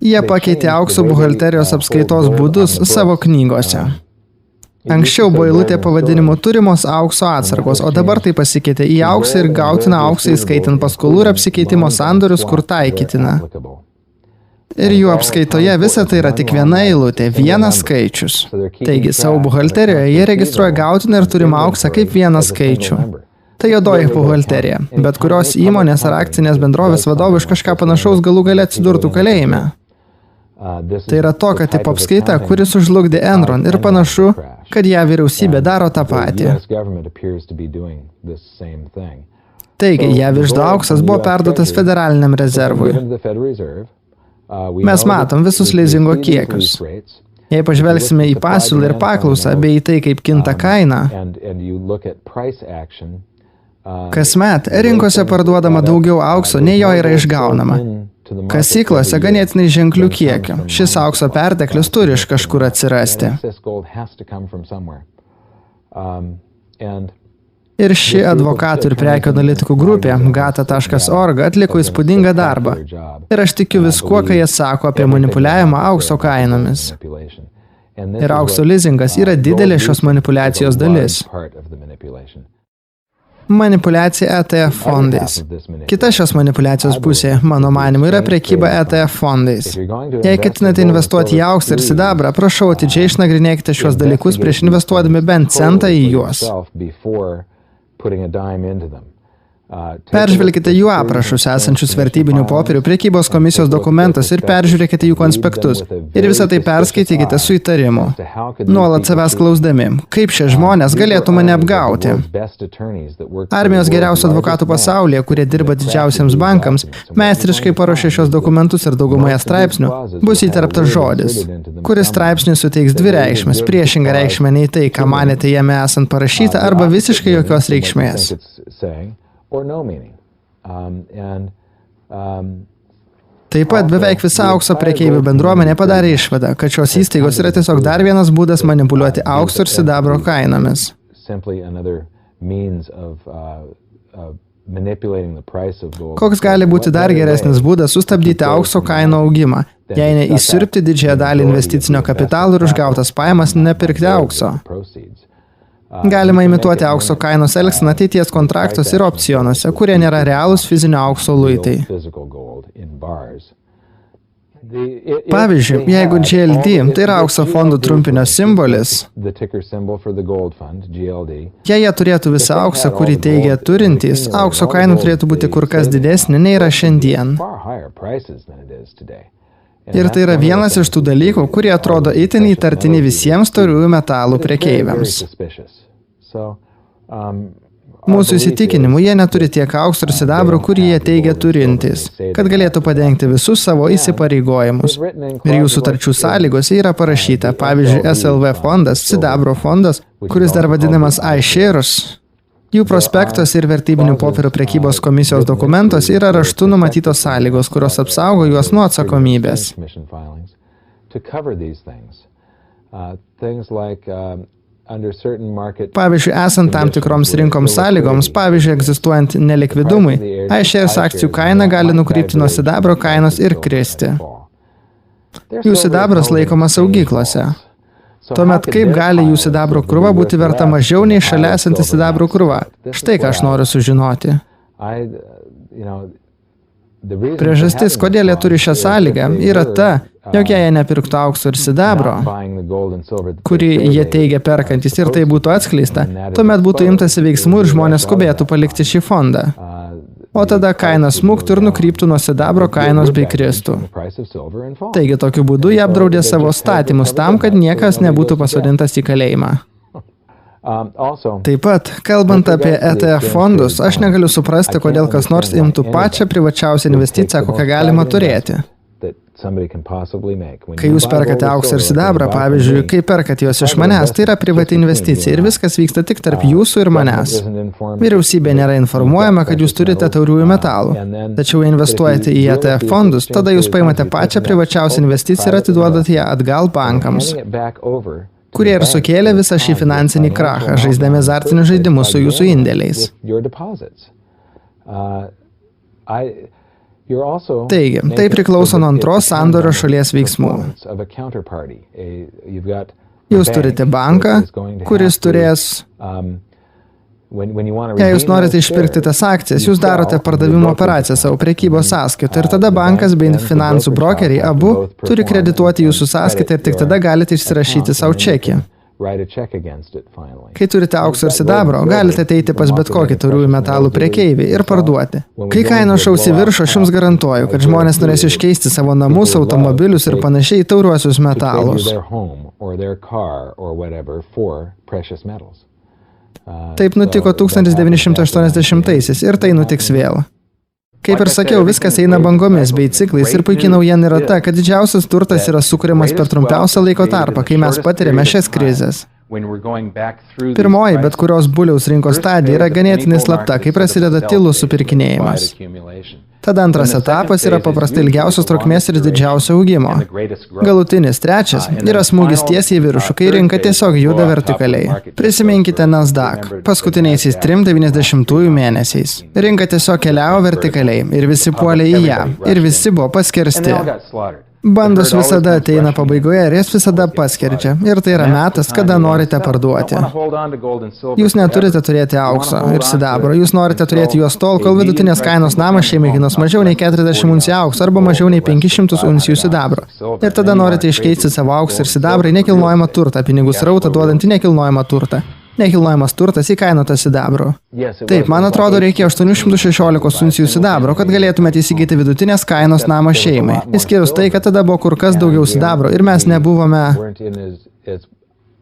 Speaker 1: jie pakeitė aukso buhalterijos apskaitos būdus savo knygose. Anksčiau buvo eilutė pavadinimu turimos aukso atsargos, o dabar tai pasikeitė į auksą ir gautiną auksą įskaitant paskolų ir apsikeitimo sandorius, kur taikytina. Ir jų apskaitoje visa tai yra tik viena eilutė, vienas skaičius. Taigi, savo buhalterijoje jie registruoja gautiną ir turimą auksą kaip vieną skaičių. Tai juodoji buhalterija, bet kurios įmonės ar akcinės bendrovės vadovai už kažką panašaus galų gale atsidurtų kalėjime. Tai yra tokia tipo apskaita, kuris užlugdė Enron ir panašu, kad ją vyriausybė daro tą patį. Taigi, JAV iždo auksas buvo perduotas federaliniam rezervui. Mes matom visus lizingo kiekius. Jei pažvelgsime į pasiūlą ir paklausą, bei į tai, kaip kinta kaina, kasmet rinkose parduodama daugiau aukso, nei jo yra išgaunama. Kasyklose ganėtinai ženklių kiekių. Šis aukso perteklius turi iš kažkur atsirasti. Ir ši advokatų ir prekių analitikų grupė, gata.org, atliko įspūdingą darbą. Ir aš tikiu viskuo, ką jie sako apie manipuliavimą aukso kainomis. Ir aukso lizingas yra didelė šios manipuliacijos dalis. Manipuliacija ETF fondais. Kita šios manipuliacijos pusė, mano manimu, yra prekyba ETF fondais. Jei ketinate investuoti į auksą ir sidabrą, prašau atidžiai išnagrinėkite šios dalykus prieš investuodami bent centą į juos. Peržvelkite jų aprašus esančius vertybinių popierių prekybos komisijos dokumentus ir peržiūrėkite jų konspektus. Ir visą tai perskaitykite su įtarimu. Nuolat savęs klausdami, kaip šie žmonės galėtų mane apgauti. Armijos geriausių advokatų pasaulyje, kurie dirba didžiausiams bankams, meistriškai paruošė šios dokumentus ir daugumoje straipsnių, bus įterptas žodis, kuris straipsniui suteiks dvi reikšmes, priešingą reikšmę nei tai, ką manėte jame esant parašyta, arba visiškai jokios reikšmės. Taip pat beveik visa aukso prekeivių bendruomenė padarė išvadą, kad šios įstaigos yra tiesiog dar vienas būdas manipuliuoti aukso ir sidabro kainomis. Koks gali būti dar geresnis būdas sustabdyti aukso kainų augimą, jei ne įsiurbti didžiąją dalį investicinio kapitalo ir užgautas pajamas nepirkti aukso. Galima imituoti aukso kainos elgseną ateities kontraktuose ir opcionuose, kurie nėra realūs fizinio aukso luitai. Pavyzdžiui, jeigu GLD, tai yra aukso fondų trumpinio simbolis, jei jie turėtų visą auksą, kurį teigia turintys, aukso kaina turėtų būti kur kas didesnė nei yra šiandien. Ir tai yra vienas iš tų dalykų, kurie atrodo itin įtartini visiems tauriųjų metalų prekeiviams. Mūsų įsitikinimu, jie neturi tiek aukso ir sidabro, kurį jie teigia turintys, kad galėtų padengti visus savo įsipareigojimus. Ir jų sutarčių sąlygose yra parašyta, pavyzdžiui, SLV fondas, sidabro fondas, kuris dar vadinamas iShares. Jų prospektos ir vertybinių popierių prekybos komisijos dokumentos yra raštu numatytos sąlygos, kurios apsaugo juos nuo atsakomybės. Pavyzdžiui, esant tam tikroms rinkoms sąlygoms, pavyzdžiui, egzistuojant nelikvidumui, iShares akcijų kaina gali nukrypti nuo sidabro kainos ir kristi. Jų sidabras laikomas saugyklose. Tuomet kaip gali jų sidabro krūva būti verta mažiau nei šalia esanti sidabro krūva? Štai ką aš noriu sužinoti. Priežastis, kodėl jie turi šią sąlygą, yra ta, jog jei jie nepirktų aukso ir sidabro, kurį jie teigia perkantis ir tai būtų atskleista, tuomet būtų imtasi veiksmų ir žmonės skubėtų palikti šį fondą. O tada kaina smuktų ir nukryptų nuo sidabro kainos bei kristų. Taigi tokiu būdu jie apdraudė savo statymus tam, kad niekas nebūtų pasodintas į kalėjimą. Taip pat, kalbant apie ETF fondus, aš negaliu suprasti, kodėl kas nors imtų pačią privačiausią investiciją, kokią galima turėti. Kai jūs perkate auksą ir sidabrą, pavyzdžiui, kai perkate juos iš manęs, tai yra privati investicija ir viskas vyksta tik tarp jūsų ir manęs. Vyriausybė nėra informuojama, kad jūs turite tauriųjų metalų. Tačiau jei investuojate į ETF fondus, tada jūs paimate pačią privačiausią investiciją ir atiduodate ją atgal bankams, kurie ir sukėlė visą šį finansinį krachą, žaisdami azartinius žaidimus su jūsų indėliais. Taigi, tai priklauso nuo antros sandorio šalies veiksmų. Jūs turite banką, kuris turės... Jei jūs norite išpirkti tas akcijas, jūs darote pardavimo operaciją savo prekybos sąskaitą ir tada bankas bei finansų brokeriai abu turi kredituoti jūsų sąskaitą ir tik tada galite išsirašyti savo čekį. Kai turite aukso ir sidabro, galite ateiti pas bet kokį tauriųjų metalų prekeivį ir parduoti. Kai kainos šaus į viršų, aš jums garantuoju, kad žmonės norės iškeisti savo namus, automobilius ir panašiai į tauriuosius metalus. Taip nutiko 1980-aisiais ir tai nutiks vėl. Kaip ir sakiau, viskas eina bangomis bei ciklais ir puikiai naujiena yra ta, kad didžiausias turtas yra sukuriamas per trumpiausią laiko tarpą, kai mes patiriame šias krizes. Pirmoji, bet kurios buliaus rinkos stadija yra ganėtinai slapta, kai prasideda tylus supirkinėjimas. Tada antras etapas yra paprastai ilgiausios trukmės ir didžiausio augimo. Galutinis trečias yra smūgis tiesiai į viršų, kai rinka tiesiog juda vertikaliai. Prisiminkite Nasdaq, paskutiniaisiais 3-90 mėnesiais. Rinka tiesiog keliavo vertikaliai ir visi puolė į ją ir visi buvo paskirsti. Bandos visada ateina pabaigoje ir jas visada paskerdžia. Ir tai yra metas, kada norite parduoti. Jūs neturite turėti aukso ir sidabro. Jūs norite turėti juos tol, kol vidutinės kainos namas šeimai kainuos mažiau nei 40 uncijų aukso arba mažiau nei 500 uncijų sidabro. Ir tada norite iškeisti savo auksą ir sidabrą į nekilnojamą turtą, pinigų srautą duodantį nekilnojamą turtą. Nekilnojamas turtas įkainota sidabro. Taip, man atrodo, reikia 816 uncijų sidabro, kad galėtumėte įsigyti vidutinės kainos namą šeimai. Išskyrus tai, kad tada buvo kur kas daugiau sidabro ir mes nebuvome...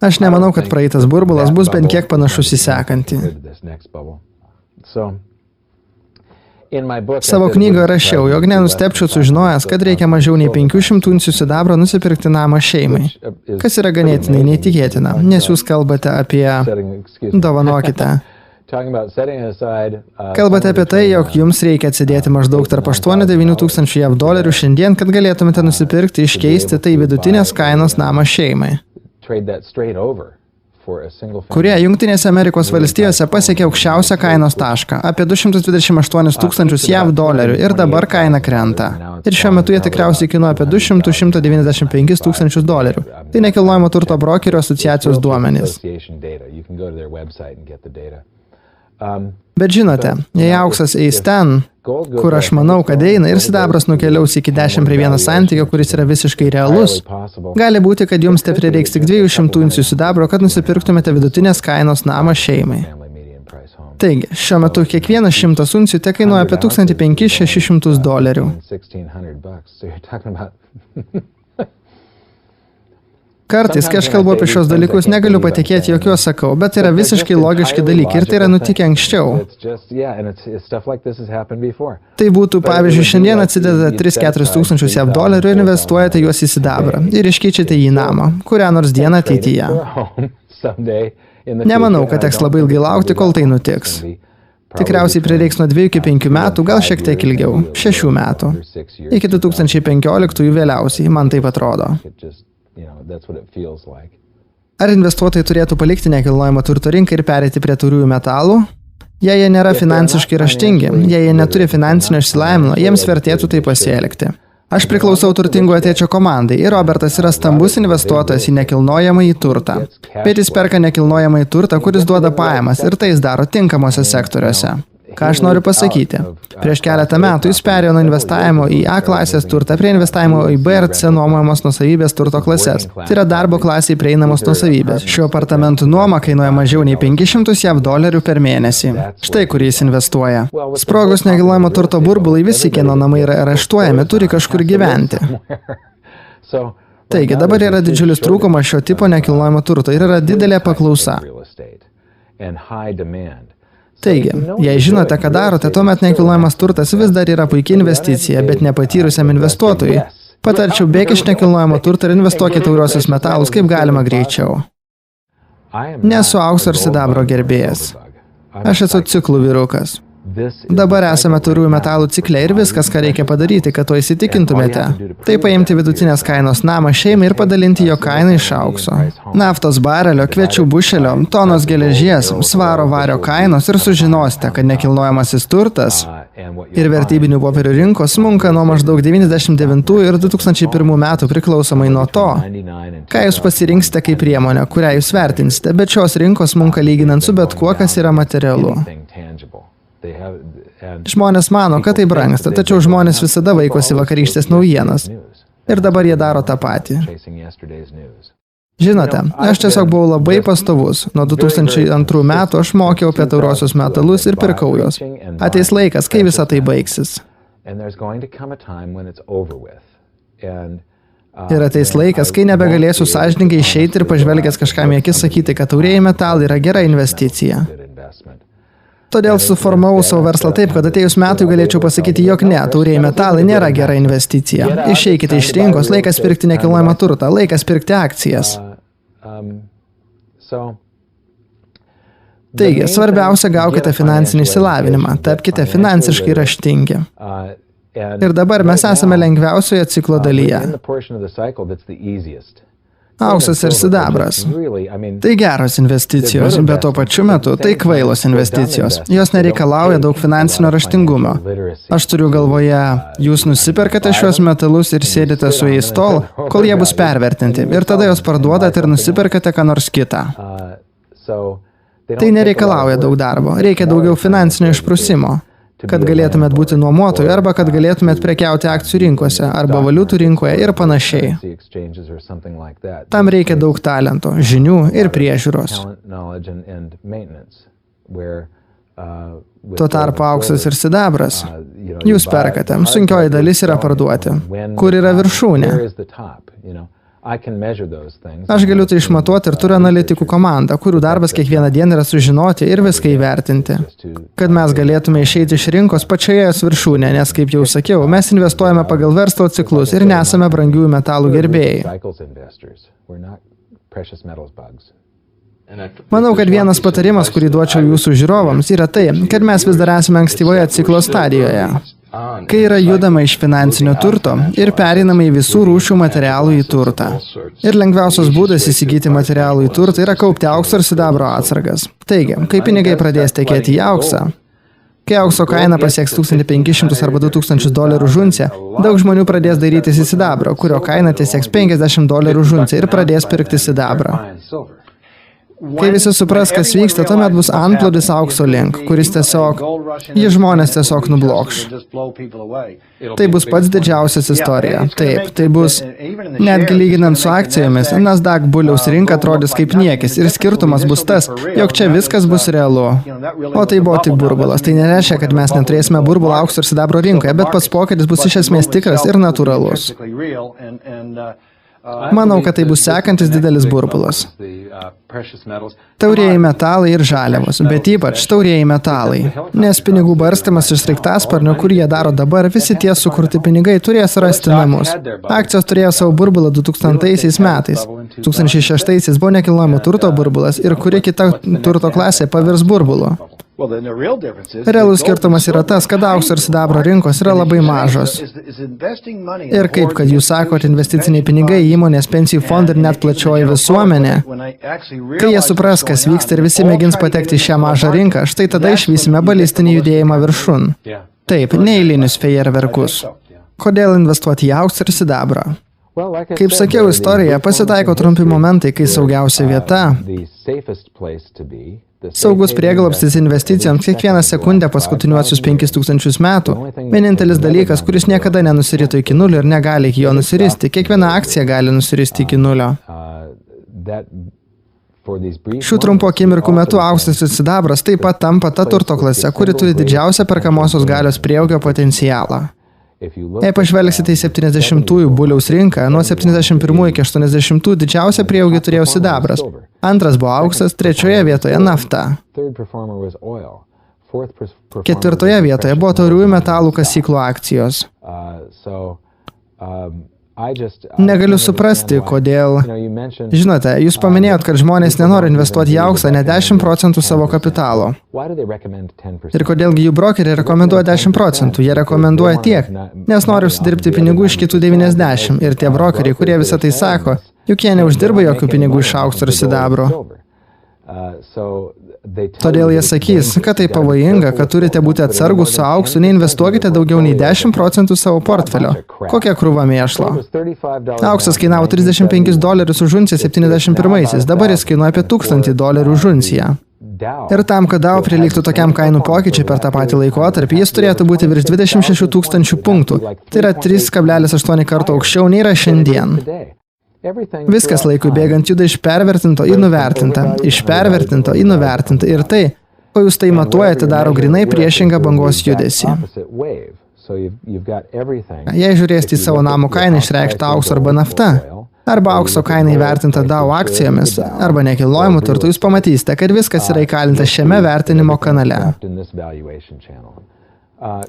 Speaker 1: Aš nemanau, kad praeitas burbulas bus bent kiek panašus į sekantį. Savo knygoje rašiau, jog nenustepčiau sužinojęs, kad reikia mažiau nei 500 uncijų sidabro nusipirkti namą šeimai. Kas yra ganėtinai neįtikėtina, nes jūs kalbate apie... Dovanokite. Kalbate apie tai, jog jums reikia atsidėti maždaug tarp 8-9 tūkstančių JAV dolerių šiandien, kad galėtumėte nusipirkti, iškeisti tai vidutinės kainos namą šeimai, kurie Jungtinėse Amerikos valstijose pasiekė aukščiausią kainos tašką, apie 228 tūkstančius JAV dolerių ir dabar kaina krenta. Ir šiuo metu jie tikriausiai kainuoja apie 200-195 tūkstančius dolerių. Tai nekilnojamo turto brokerių asociacijos duomenys. Bet žinote, jei auksas eis ten, kur aš manau, kad eina ir sidabras nukeliaus iki 10:1 santykio, kuris yra visiškai realus, gali būti, kad jums te prireiks tik 200 uncijų sidabro, kad nusipirktumėte vidutinės kainos namą šeimai. Taigi, šiuo metu kiekvienas 100 uncijų te kainuoja apie $1,500–600 dolerių. Kartais, kai aš kalbu apie šios dalykus, negaliu patikėti, jog juos sakau, bet yra visiškai logiški dalykai ir tai yra nutikę anksčiau. Tai būtų, pavyzdžiui, šiandien atsideda 3-4 tūkstančius JAV dolerių ir investuojate juos į sidabrą ir iškeičiate jį į namą, kurią nors dieną ateityje. Nemanau, kad teks labai ilgai laukti, kol tai nutiks. Tikriausiai prireiks nuo 2 iki 5 metų, gal šiek tiek ilgiau, 6 metų. Iki 2015 vėliausiai, man taip atrodo. Ar investuotojai turėtų palikti nekilnojamo turto rinką ir pereiti prie tauriųjų metalų? Jei jie nėra finansiškai raštingi, jei jie neturi finansinio išsilavinimo, jiems vertėtų tai pasielgti. Aš priklausau turtingojo tėčio komandai ir Robertas yra stambus investuotojas į nekilnojamąjį turtą. Bet jis perka nekilnojamąjį turtą, kuris duoda pajamas ir tai jis daro tinkamuose sektoriuose. Ką aš noriu pasakyti? Prieš keletą metų jis perėjo nuo investavimo į A klasės turtą prie investavimo į B ir C nuomojamos nuosavybės turto klases. Tai yra darbo klasiai prieinamos nuosavybės. Šių apartamentų nuoma kainuoja mažiau nei 500 JAV dolerių per mėnesį. Štai kur jis investuoja. Sprogus nekilnojamo turto burbulai, visi kieno namai yra areštuojami, turi kažkur gyventi. Taigi, dabar yra didžiulis trūkumas šio tipo nekilnojamo turto ir yra didelė paklausa. Taigi, jei žinote, ką darote, tuomet nekilnojamas turtas vis dar yra puikia investicija, bet nepatyrusiam investuotojui. Patarčiau, bėk iš nekilnojamo turto ir investuokite tauriuosius metalus kaip galima greičiau. Nesu aukso ir sidabro gerbėjas. Aš esu ciklų vyrukas. Dabar esame tauriųjų metalų cikle ir viskas, ką reikia padaryti, kad to įsitikintumėte. Tai paimti vidutinės kainos namą šeimai ir padalinti jo kainą iš aukso. Naftos barelio, kviečių bušelio, tonos geležies, svaro vario kainos ir sužinosite, kad nekilnojamasis turtas ir vertybinių popierių rinkos smunka nuo maždaug 99 ir 2001 metų priklausomai nuo to, ką jūs pasirinksite kaip priemonę, kurią jūs vertinsite, bet šios rinkos smunka lyginant su bet kuo, kas yra materialu. Žmonės mano, kad tai brangsta, tačiau žmonės visada vaikosi vakarykštės naujienas. Ir dabar jie daro tą patį. Žinote, aš tiesiog buvau labai pastovus. Nuo 2002 metų aš mokiau apie tauriuosius metalus ir pirkau juos. Ateis laikas, kai visa tai baigsis. Ir ateis laikas, kai nebegalėsiu sąžiningai išeiti ir pažvelgęs kažkam į akis sakyti, kad taurieji metalai yra gera investicija. Todėl suformavau savo verslą taip, kad atėjus metui galėčiau pasakyti, jog ne, taurieji metalai nėra gera investicija. Išeikite iš rinkos, laikas pirkti nekilnojamą turtą, laikas pirkti akcijas. Taigi, svarbiausia, gaukite finansinį išsilavinimą, tapkite finansiškai raštingi. Ir dabar mes esame lengviausioje ciklo dalyje. Auksas ir sidabras. Tai geros investicijos, bet tuo pačiu metu tai kvailos investicijos. Jos nereikalauja daug finansinio raštingumo. Aš turiu galvoje, jūs nusiperkate šiuos metalus ir sėdite su jais tol, kol jie bus pervertinti. Ir tada jos parduodate ir nusiperkate ką nors kitą. Tai nereikalauja daug darbo. Reikia daugiau finansinio išprusimo, kad galėtumėt būti nuomotojai arba kad galėtumėt prekiauti akcijų rinkose arba valiutų rinkoje ir panašiai. Tam reikia daug talento, žinių ir priežiūros. Tuo tarpu auksas ir sidabras. Jūs perkate, sunkioji dalis yra parduoti. Kur yra viršūnė? Aš galiu tai išmatuoti ir turiu analitikų komandą, kurių darbas kiekvieną dieną yra sužinoti ir viską įvertinti. Kad mes galėtume išeiti iš rinkos pačioje jos viršūnė, nes, kaip jau sakiau, mes investuojame pagal verslo ciklus ir nesame brangiųjų metalų gerbėjai. Manau, kad vienas patarimas, kurį duočiau jūsų žiūrovams, yra tai, kad mes vis dar esame ankstyvoje ciklo stadijoje, kai yra judama iš finansinio turto ir pereinama į visų rūšių materialų į turtą. Ir lengviausias būdas įsigyti materialų į turtą yra kaupti aukso ir sidabro atsargas. Taigi, kai pinigai pradės tekėti į auksą, kai aukso kaina pasieks 1500 arba 2000 dolerių už unciją, daug žmonių pradės dairytis į sidabro, kurio kaina tiesieks 50 dolerių už unciją ir pradės pirkti sidabrą. Kai visi supras, kas vyksta, tuomet bus antplūdis aukso link, kuris tiesiog, žmonės tiesiog nublokš. Tai bus pats didžiausias istorija. Taip, tai bus, netgi lyginant su akcijomis, Nasdaq buliaus rinka atrodys kaip niekis ir skirtumas bus tas, jog čia viskas bus realu. O tai buvo tik burbulas. Tai nereiškia, kad mes neturėsime burbulą aukso ir sidabro rinkoje, bet pats pokytis bus iš esmės tikras ir natūralus. Manau, kad tai bus sekantis didelis burbulas. Taurieji metalai ir žaliavos, bet ypač taurieji metalai. Nes pinigų barstymas iš sraigtasparnio, kur jie daro dabar, visi tie sukurti pinigai turės rasti namus. Akcijos turėjo savo burbulą 2000 metais. 2006 buvo nekilnojamo turto burbulas ir kuri kita turto klasė pavirs burbulu. Realus skirtumas yra tas, kad aukso ir sidabro rinkos yra labai mažos. Ir kaip, kad jūs sakot, investiciniai pinigai, įmonės, pensijų fondai ir net plačioji visuomenė, kai jie supras, kas vyksta ir visi mėgins patekti į šią mažą rinką, štai tada išvysime balistinį judėjimą viršun. Taip, neeilinius fejerverkus. Kodėl investuoti į auksą ir sidabrą? Kaip sakiau, istorijoje pasitaiko trumpi momentai, kai saugiausia vieta, saugus prieglobstis investicijoms kiekvieną sekundę paskutiniuosius 5000 metų. Vienintelis dalykas, kuris niekada nenusirito iki nulio ir negali iki jo nusiristi. Kiekviena akcija gali nusiristi iki nulio. Šių trumpo akimirkų metu auksas ir sidabras taip pat tampa ta turto klase, kuri turi didžiausią perkamosios galios prieaugio potencialą. Jei pažvelgsite į 70-ųjų buliaus rinką, nuo 71 iki 80 didžiausią prieaugį turėjo sidabras. Antras buvo auksas, trečioje vietoje nafta. Ketvirtoje vietoje buvo tauriųjų metalų kasyklų akcijos. Negaliu suprasti, kodėl. Žinote, jūs paminėjot, kad žmonės nenori investuoti į auksą ne 10% savo kapitalo. Ir kodėlgi jų brokeriai rekomenduoja 10%, jie rekomenduoja tiek, nes nori užsidirbti pinigų iš kitų 90. Ir tie brokeriai, kurie visą tai sako, juk jie neuždirba jokių pinigų iš aukso ir sidabro. Todėl jie sakys, kad tai pavojinga, kad turite būti atsargus su auksu, neinvestuokite daugiau nei 10% savo portfelio. Kokia krūva mėšlo? Auksas kainavo $35 už unciją 71-aisiais, dabar jis kainuoja apie $1000 už unciją. Ir tam, kad DAO prilygtų tokiam kainų pokyčiui per tą patį laikotarpį, jis turėtų būti virš 26 000 punktų. Tai yra 3,8 kartų aukščiau nei yra šiandien. Viskas laikui bėgant juda iš pervertinto į nuvertintą, iš pervertinto į nuvertintą ir tai, ko jūs tai matuojate, daro grinai priešingą bangos judesį. Jei žiūrėsite į savo namo kainą išreikštą aukso arba nafta, arba aukso kaina įvertinta DAO akcijomis, arba nekilnojimu turtu, jūs pamatysite, kad viskas yra įkalinta šiame vertinimo kanale.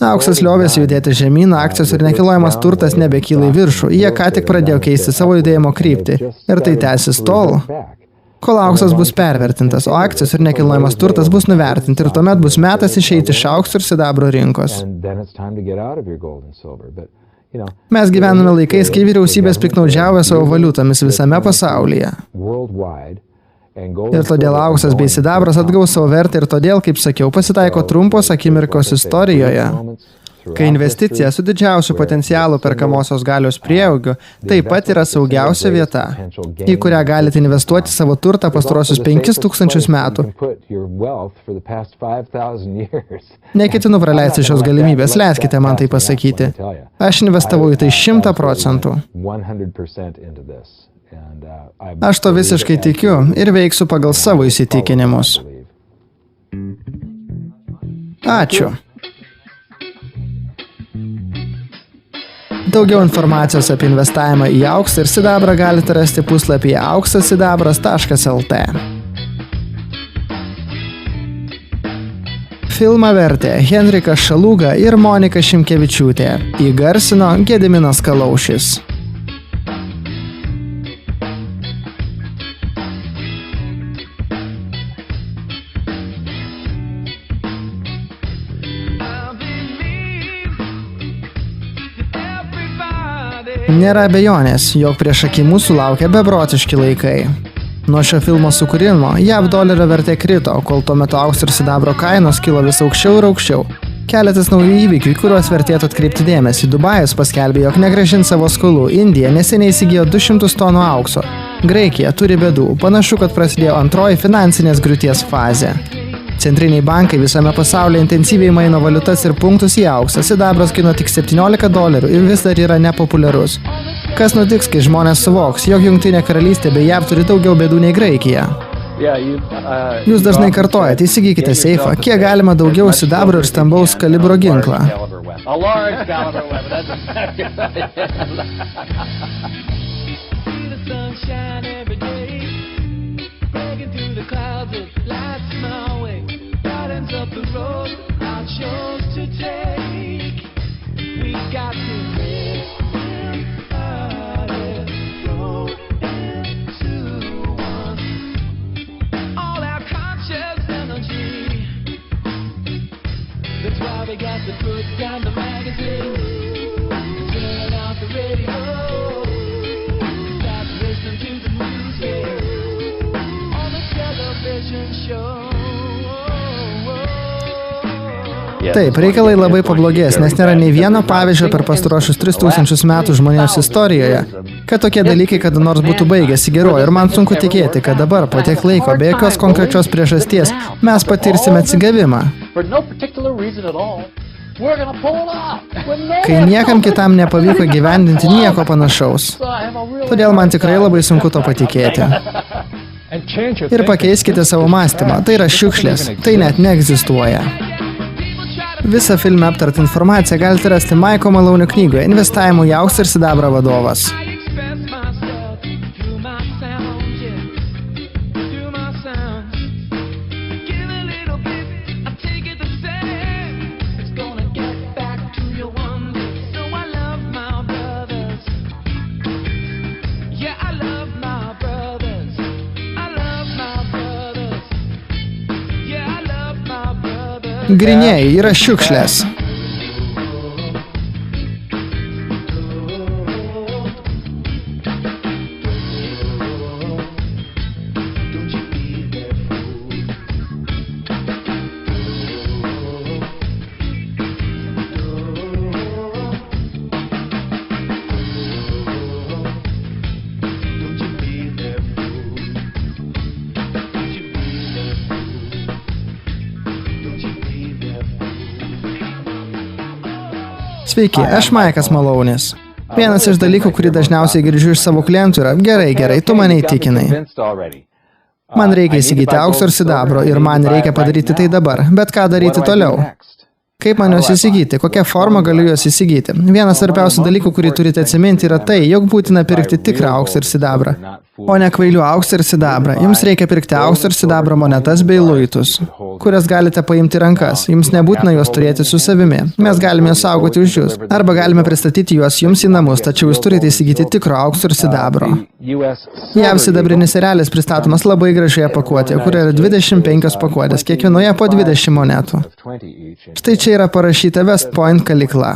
Speaker 1: Auksas liovėsi judėti žemyn, akcijos ir nekilnojamas turtas nebekyla į viršų. Jie ką tik pradėjo keisti savo judėjimo kryptį. Ir tai tęsis tol, kol auksas bus pervertintas, o akcijos ir nekilnojamas turtas bus nuvertinti. Ir tuomet bus metas išeiti iš aukso ir sidabro rinkos. Mes gyvename laikais, kai vyriausybės piknaudžiauja savo valiutomis visame pasaulyje. Ir todėl auksas bei sidabras atgaus savo vertę ir todėl, kaip sakiau, pasitaiko trumpos akimirkos istorijoje, kai investicija su didžiausiu potencialu perkamosios galios prieaugiu taip pat yra saugiausia vieta, į kurią galite investuoti savo turtą pastaruosius 5000 metų. Neketinu praleisti šios galimybės, leiskite man tai pasakyti. Aš investavau į tai 100%. Aš to visiškai tikiu ir veiksiu pagal savo įsitikinimus. Ačiū. Daugiau informacijos apie investavimą į auksą ir sidabrą galite rasti puslapyje auksasidabras.lt. Filmą vertė Henrikas Šalūga ir Monika Šimkevičiūtė. Įgarsino Gediminas Kalaušis. Nėra abejonės, jog prieš akį mūsų laukia beprotiški laikai. Nuo šio filmo sukūrimo JAV dolerio vertė krito, kol tuo metu aukso ir sidabro kainos kilo vis aukščiau ir aukščiau. Keletas naujų įvykių, kuriuos vertėtų atkreipti dėmesį. Dubajus paskelbė, jog negrąžins savo skolų. Indija neseniai įsigijo 200 tonų aukso. Graikija turi bėdų. Panašu, kad prasidėjo antroji finansinės griūties fazė. Centriniai bankai visame pasaulyje intensyviai maino valiutas ir punktus į auksą. Sidabras kainuoja tik $17 ir vis dar yra nepopuliarus. Kas nutiks, kai žmonės suvoks, jog Jungtinė karalystė bei JAV turi daugiau bėdų nei Graikija? Jūs dažnai kartojate, įsigykite seifą, kiek galima daugiau sidabro ir stambaus kalibro ginklą. Taip, reikalai labai pablogės, nes nėra nei vieno pavyzdžio per pastaruosius 3000 metų žmonijos istorijoje, kad tokie dalykai kada nors būtų baigęsi geruoju. Ir man sunku tikėti, kad dabar, po tiek laiko, be jokios konkrečios priežasties, mes patirsime atsigavimą. Kai niekam kitam nepavyko gyvendinti nieko panašaus. Todėl man tikrai labai sunku to patikėti. Ir pakeiskite savo mąstymą. Tai yra šiukšlės. Tai net neegzistuoja. Visą filme aptartą informaciją galite rasti Maiko Maloney knygoje Investavimo į auksą ir sidabrą vadovas. Grynieji yra šiukšlės. Sveiki, aš Maikas Maloney's. Vienas iš dalykų, kurį dažniausiai girdžiu iš savo klientų yra gerai, tu mane įtikinai. Man reikia įsigyti aukso ir sidabro ir man reikia padaryti tai dabar, bet ką daryti toliau? Kaip man juos įsigyti? Kokia forma galiu juos įsigyti? Vienas svarbiausių dalykų, kurį turite atsiminti, yra tai, jog būtina pirkti tikrą auksą ir sidabrą, o ne kvailių auksą ir sidabrą. Jums reikia pirkti aukso ir sidabro monetas bei luitus, kurias galite paimti rankas. Jums nebūtina juos turėti su savimi. Mes galime juos saugoti už jūs. Arba galime pristatyti juos jums į namus, tačiau jūs turite įsigyti tikro aukso ir sidabro. JAV sidabrinis erelis pristatomas labai gražioje pakuotėje, kur yra 25 pakuotės, kiekvienoje po 20 monetų. Štai čia yra parašyta West Point kalykla.